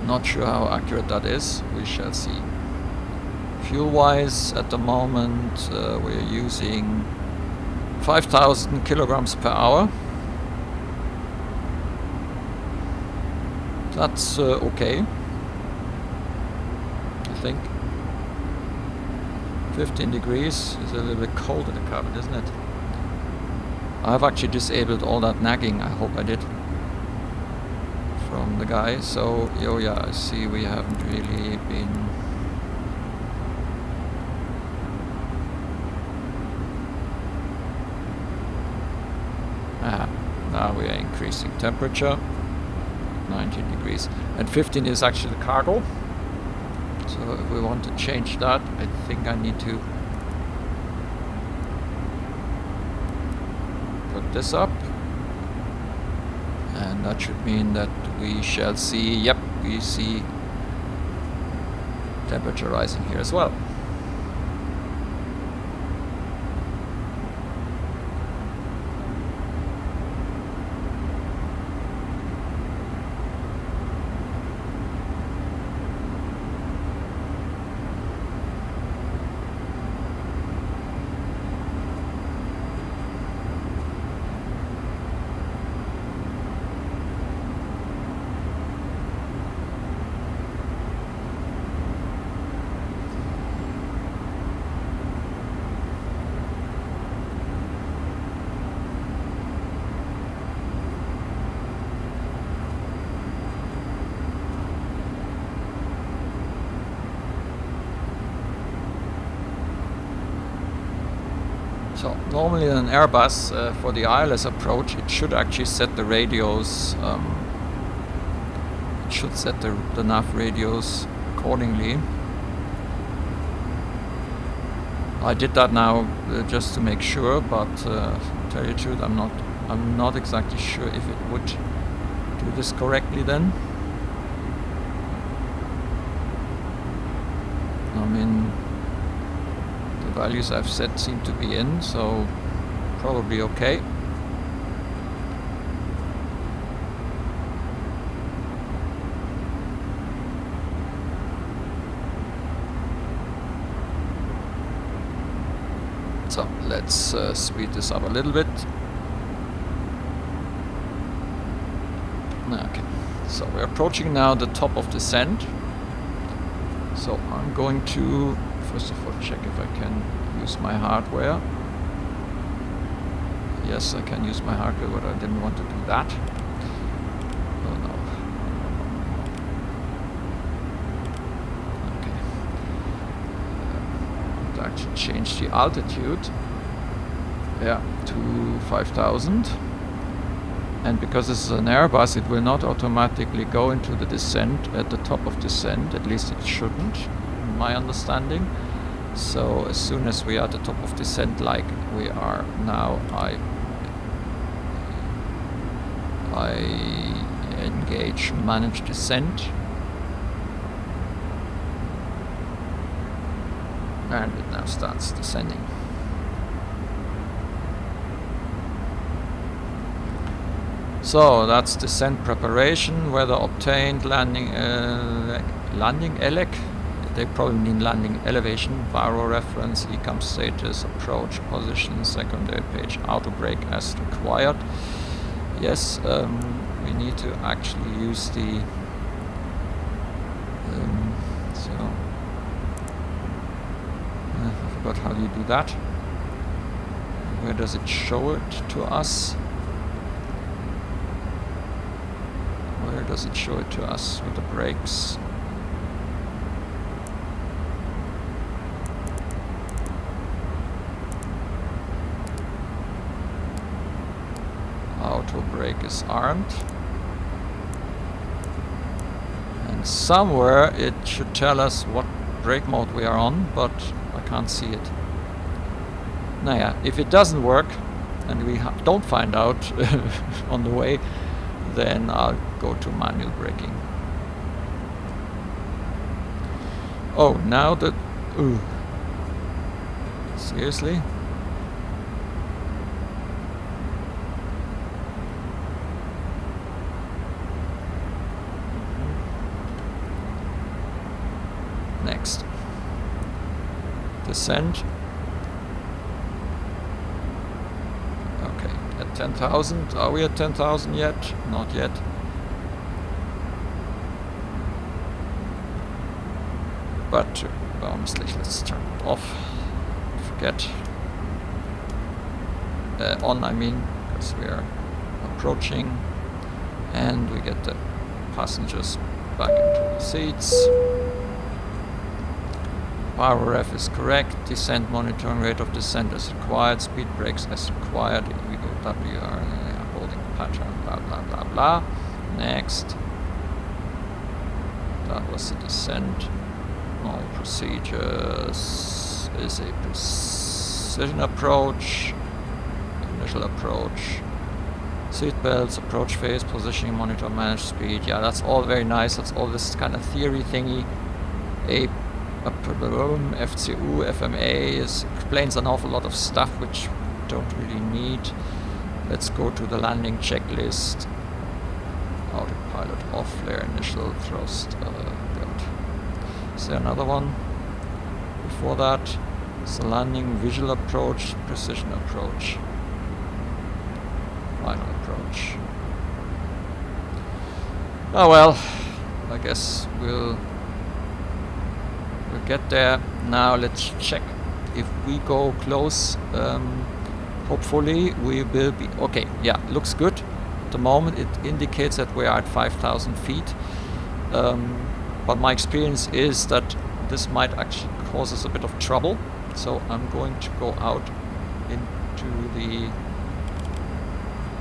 Not sure how accurate that is. We shall see. Fuel wise, at the moment we're using 5,000 kilograms per hour. That's okay, I think. 15 degrees is a little bit cold in the cabin, isn't it? I've actually disabled all that nagging, I hope I did, from the guy. So, yeah, I see we haven't really been... now we are increasing temperature, 19 degrees. And 15 is actually the cargo. So if we want to change that, I think I need to put this up. And that should mean that we shall see, yep, we see temperature rising here as well. So normally in an Airbus for the ILS approach, it should actually set the radios should set the nav radios accordingly. I did that now just to make sure, but to tell you the truth, I'm not exactly sure if it would do this correctly then. I mean, the values I've set seem to be in, so probably okay. So let's speed this up a little bit. Okay, so we're approaching now the top of descent. So I'm going to first of all check if I can use my hardware. Yes, I can use my hardware, but I didn't want to do that. Oh no. Okay. Actually change the altitude, yeah, to 5,000, and because this is an Airbus, it will not automatically go into the descent at the top of descent, at least it shouldn't, in my understanding. So as soon as we are at the top of descent, like we are now, I engage manage descent. And it now starts descending. So that's descent preparation, weather obtained, landing elec. They probably mean landing elevation, VARO reference, ECAM status, approach position, secondary page, auto brake as required. Yes, we need to actually use the I forgot how you do that. Where does it show it to us? Where does it show it to us with the brakes? Auto brake is armed. And somewhere it should tell us what brake mode we are on, but I can't see it. Now, yeah, if it doesn't work and we don't find out on the way, then I'll go to manual braking. Oh, now that... Ooh. Seriously? Next. Descent. Okay, at 10,000. Are we at 10,000 yet? Not yet. But honestly, let's turn it off. Forget. On, I mean, because we are approaching, and we get the passengers back into the seats. Power ref is correct. Descent monitoring, rate of descent as required. Speed brakes as required. We go WR, holding pattern, blah blah blah blah. Next. That was the descent. All procedures is a precision approach. Initial approach. Seat belts, approach phase, positioning, monitor, manage speed. Yeah, that's all very nice. That's all this kind of theory thingy. FCU, FMA explains an awful lot of stuff which we don't really need. Let's go to the landing checklist. Autopilot off, flare, initial thrust. Good. Is there another one? Before that, it's the landing visual approach, precision approach, final approach. Oh well, I guess we'll get there. Now let's check if we go close. Hopefully we will be okay. Yeah, looks good. At the moment it indicates that we are at 5,000 feet, but my experience is that this might actually cause us a bit of trouble, so I'm going to go out into the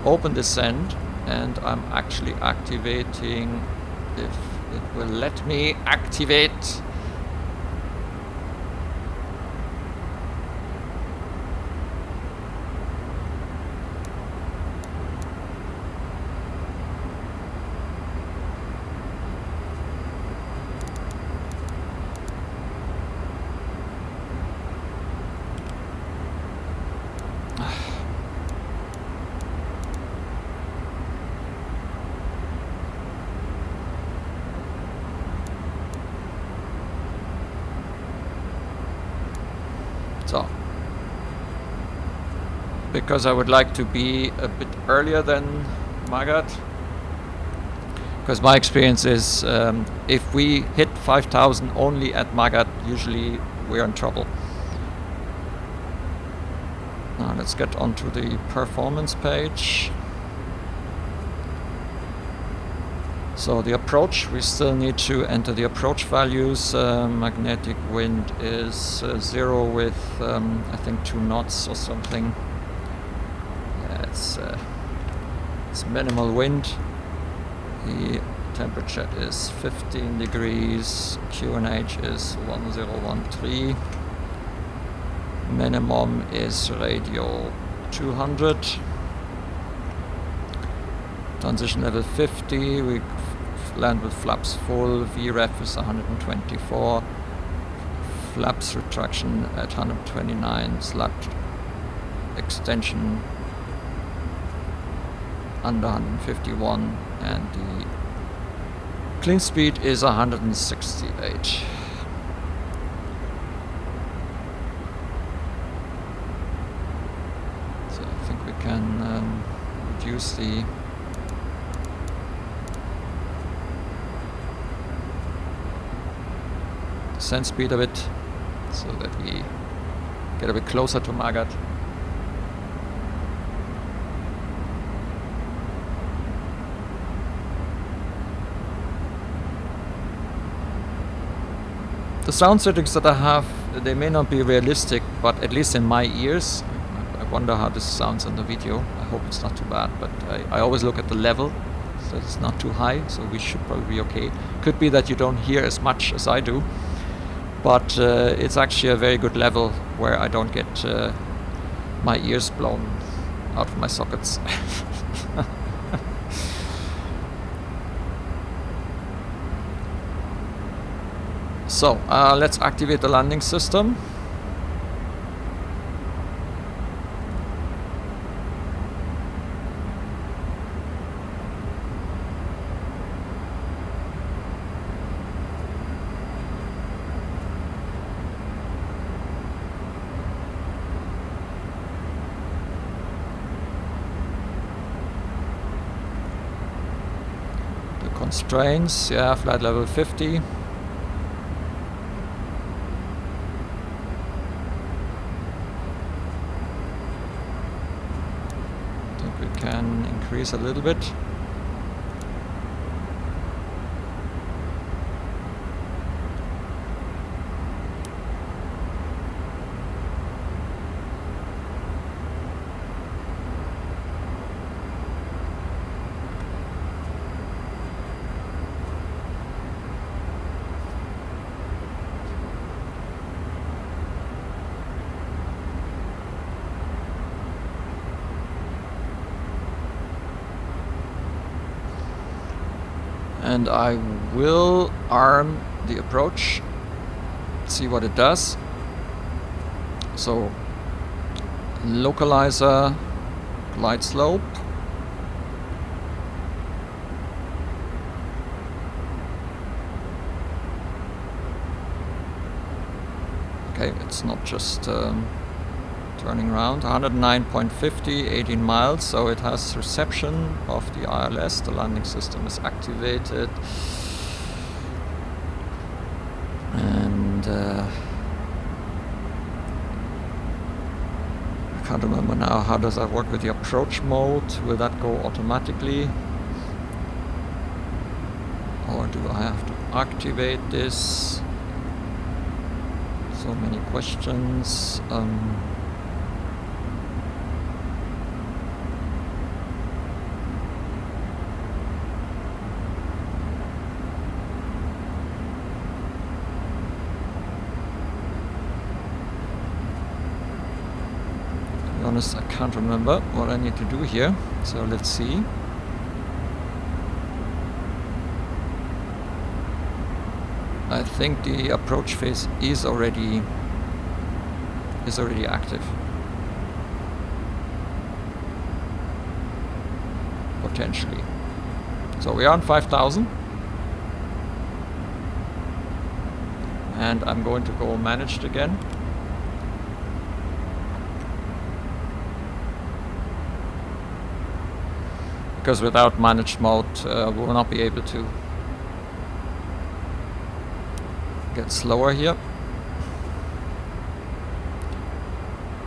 open descent, and I'm actually activating if it will let me activate. So, because I would like to be a bit earlier than Magat, because my experience is if we hit 5,000 only at Magat, usually we're in trouble. Now let's get onto the performance page. So the approach, we still need to enter the approach values. Magnetic wind is 0 with I think 2 knots or something. Yeah, it's minimal wind. The temperature is 15 degrees. QNH is 1013. Minimum is radio 200. Transition level 50, we land with flaps full, VREF is 124, flaps retraction at 129, slat extension under 151, and the clean speed is 168. So I think we can reduce the descent speed a bit so that we get a bit closer to Magat. The sound settings that I have, they may not be realistic, but at least in my ears, I wonder how this sounds in the video. I hope it's not too bad, but I always look at the level, so it's not too high, so we should probably be okay. Could be that you don't hear as much as I do, but it's actually a very good level where I don't get my ears blown out of my sockets. So let's activate the landing system. The constraints, yeah, flight level 50. Can increase a little bit. And I will arm the approach, see what it does. So, localizer, glide slope. Okay, it's not just turning around. 109.50, 18 miles, so it has reception of the ILS. The landing system is activated. And I can't remember now, how does that work with the approach mode? Will that go automatically? Or do I have to activate this? So many questions. honest, I can't remember what I need to do here. So let's see. I think the approach phase is already active. Potentially. So we are on 5,000. And I'm going to go managed again. Because without managed mode, we will not be able to get slower here.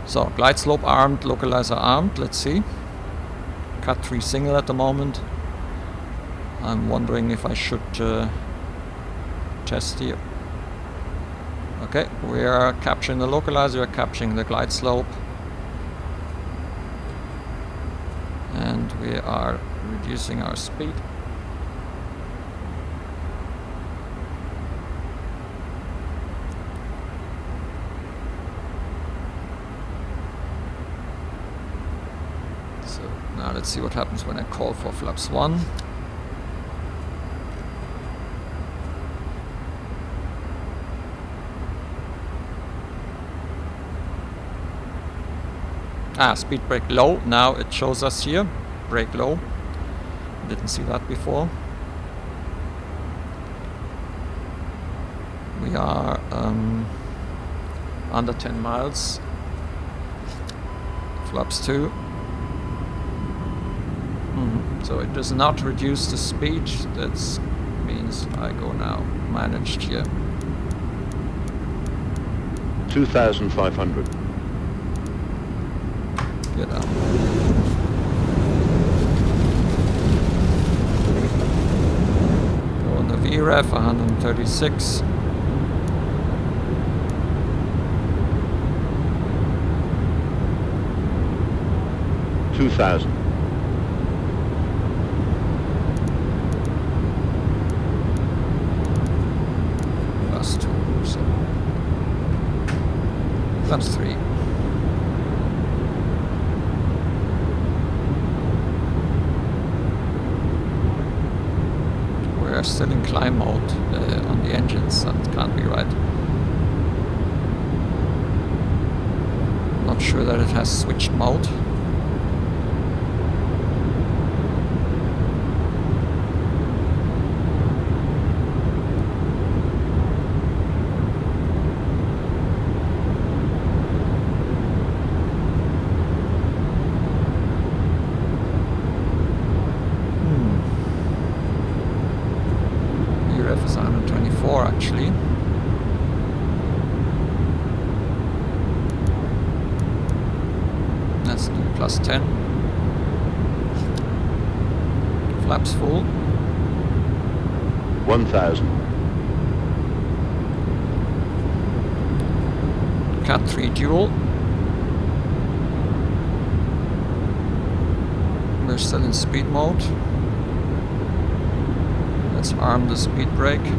So, glide slope armed, localizer armed, let's see. Cut 3 single at the moment. I'm wondering if I should test here. Okay, we are capturing the localizer, we are capturing the glide slope. And we are reducing our speed. So now let's see what happens when I call for flaps 1. Speed brake low. Now it shows us here. Brake low. Didn't see that before. We are under 10 miles. Flaps 2. So it does not reduce the speed. That means I go now managed here. 2,500. Get out. Go on the VREF 136. $2,000. Plus 2, so plus 3. We're still in climb mode on the engines. That can't be right. Not sure that it has switched mode. Actually, let's do plus 10. Flaps full. 1,000. Cat 3 dual. We're still in speed mode. Let's arm the speed brake.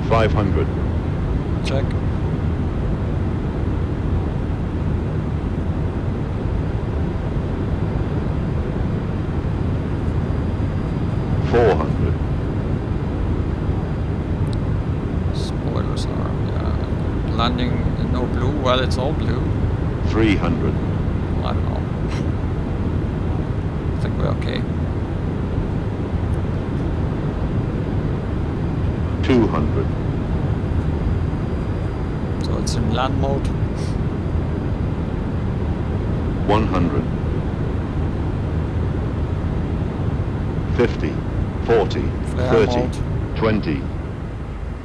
$500. Check. $400. Spoilers are, yeah. Landing no blue, well, it's all blue. $300. I don't know. I think we're okay. 200. So it's in land mode. 100. 50. 40. Flare 30. mode. 20.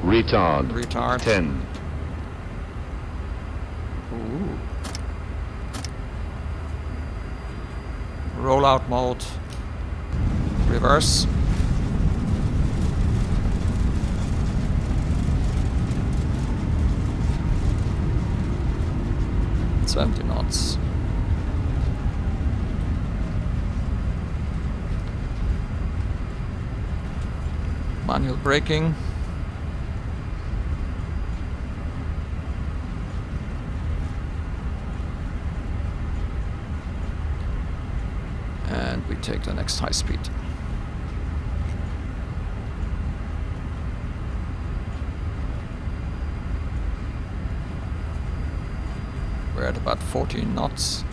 Retard. Retard. 10. Ooh. Rollout mode. Reverse. 70 knots. Manual braking. And we take the next high speed. We're at about 14 knots.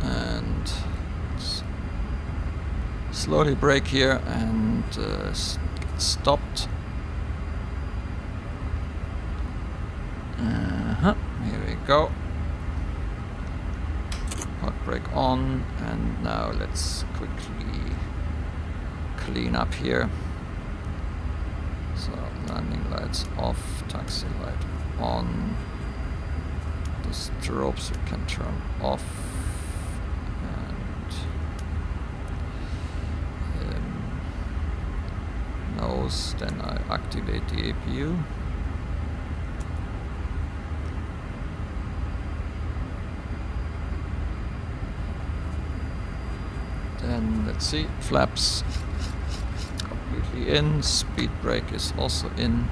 And slowly brake here and get stopped. Here we go. Hot brake on, and now let's quickly clean up here. So landing lights off, taxi light on. The strobes we can turn off, and nose. Then I activate the APU. Then let's see, flaps completely in, speed brake is also in.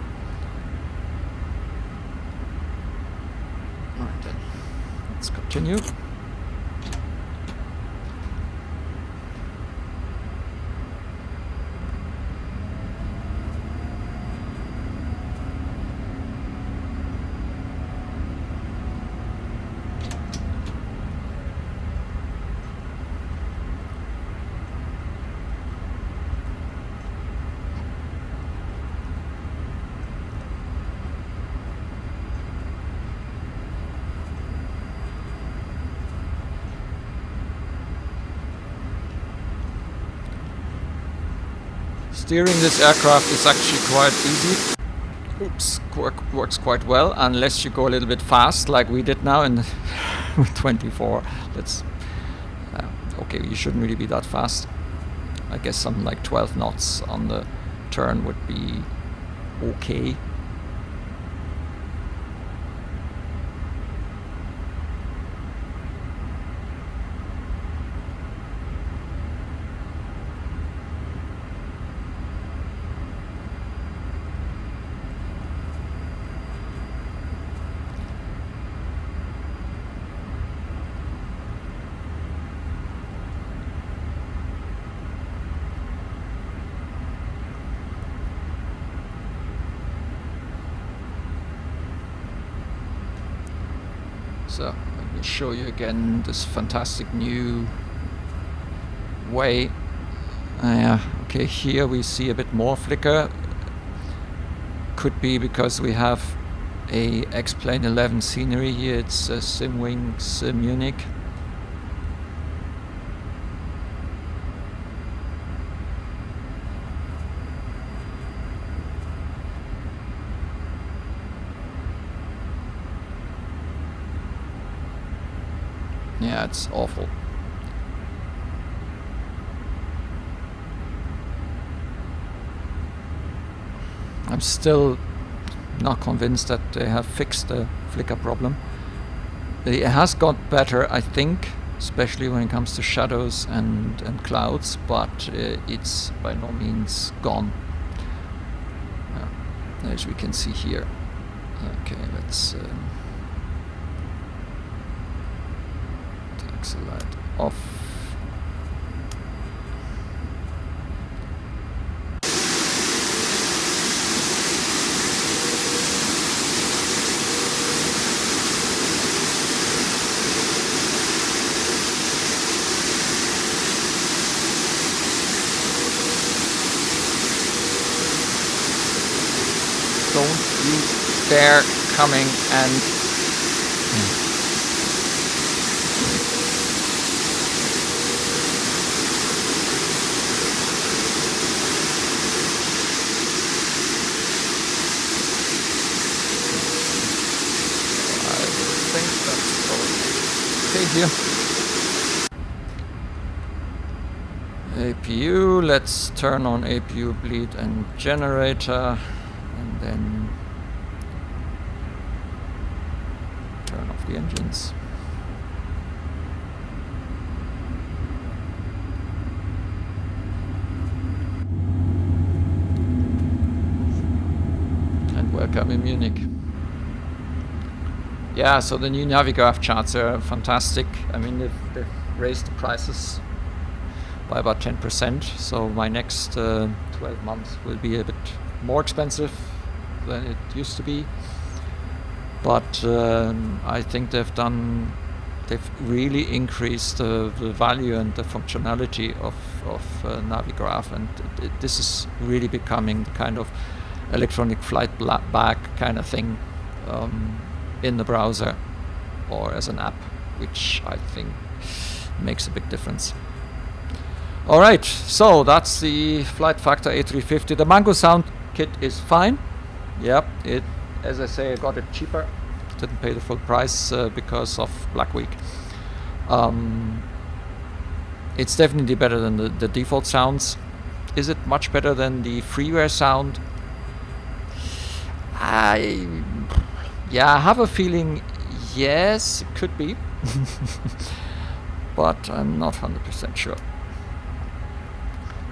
Alright then, let's continue. Steering this aircraft is actually quite easy. Oops, works quite well, unless you go a little bit fast, like we did now in with 24. That's okay. You shouldn't really be that fast. I guess something like 12 knots on the turn would be okay. So let me show you again this fantastic new way. Okay, here we see a bit more flicker. Could be because we have a X-Plane 11 scenery here. It's a Simwing Munich. Yeah, it's awful. I'm still not convinced that they have fixed the flicker problem. It has got better, I think, especially when it comes to shadows and clouds, but it's by no means gone. As we can see here. Okay, let's taxi light off. Don't you dare coming and I think that's probably okay here. APU. Let's turn on APU bleed and generator, and then turn off the engines. And welcome in Munich. Yeah, so the new Navigraph charts are fantastic. I mean, they've raised the prices by about 10%, so my next 12 months will be a bit more expensive than it used to be. But I think they've really increased the value and the functionality of Navigraph, and this is really becoming the kind of electronic flight bag kind of thing in the browser or as an app, which I think makes a big difference. Alright, so that's the Flight Factor A350. The Mango sound kit is fine. Yep, as I say, I got it cheaper. Didn't pay the full price because of Black Week. It's definitely better than the default sounds. Is it much better than the freeware sound? I have a feeling yes, it could be. But I'm not 100% sure.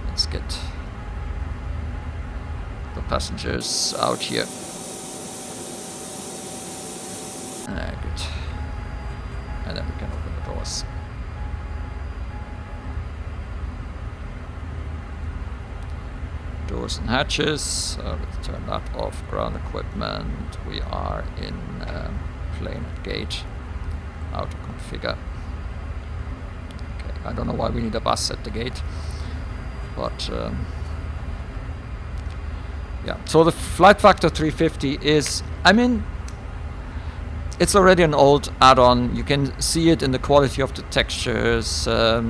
Let's get the passengers out here. Good. And then we can open the doors. Doors and hatches. Let's turn that off. Ground equipment. We are in plane at gate. Auto configure. Okay, I don't know why we need a bus at the gate, but yeah. So the Flight Factor 350 is, I mean, it's already an old add-on. You can see it in the quality of the textures. A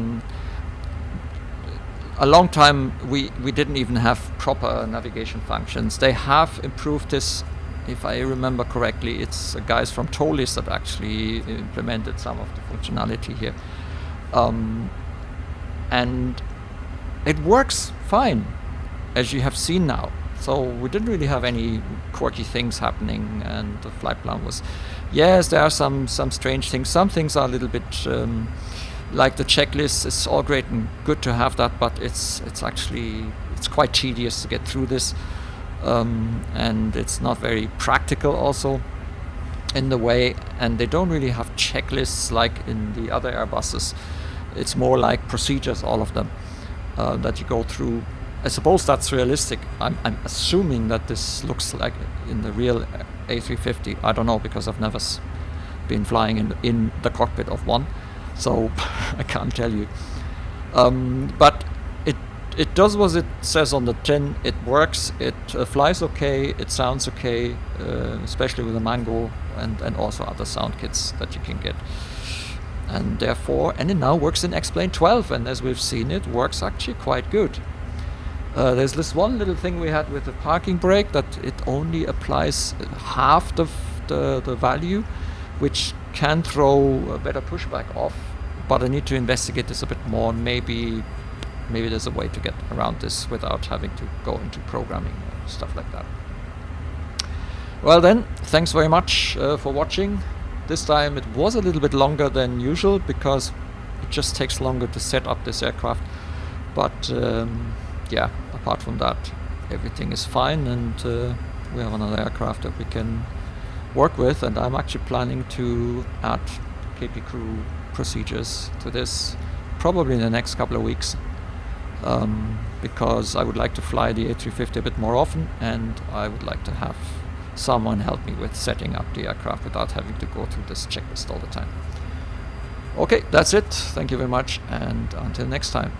long time we didn't even have proper navigation functions. They have improved this, if I remember correctly. It's guys from Tolis that actually implemented some of the functionality here. And it works fine, as you have seen now. So we didn't really have any quirky things happening, and the flight plan was, yes, there are some strange things. Some things are a little bit like the checklist. It's all great and good to have that, but it's quite tedious to get through this, and it's not very practical also in the way. And they don't really have checklists like in the other Airbuses. It's more like procedures, all of them, that you go through. I suppose that's realistic. I'm assuming that this looks like in the real A350. I don't know, because I've never been flying in the cockpit of one, so I can't tell you. But it does what it says on the tin. It works. It flies okay. It sounds okay, especially with the Mango and also other sound kits that you can get. And therefore, and it now works in XP12, and as we've seen, it works actually quite good. There's this one little thing we had with the parking brake, that it only applies half the value, which can throw a BetterPushback off. But I need to investigate this a bit more. Maybe there's a way to get around this without having to go into programming or stuff like that. Well then, thanks very much for watching. This time it was a little bit longer than usual because it just takes longer to set up this aircraft. But yeah, apart from that, everything is fine, and we have another aircraft that we can work with, and I'm actually planning to add KP crew procedures to this probably in the next couple of weeks, because I would like to fly the A350 a bit more often, and I would like to have someone help me with setting up the aircraft without having to go through this checklist all the time. Okay, that's it. Thank you very much, and until next time.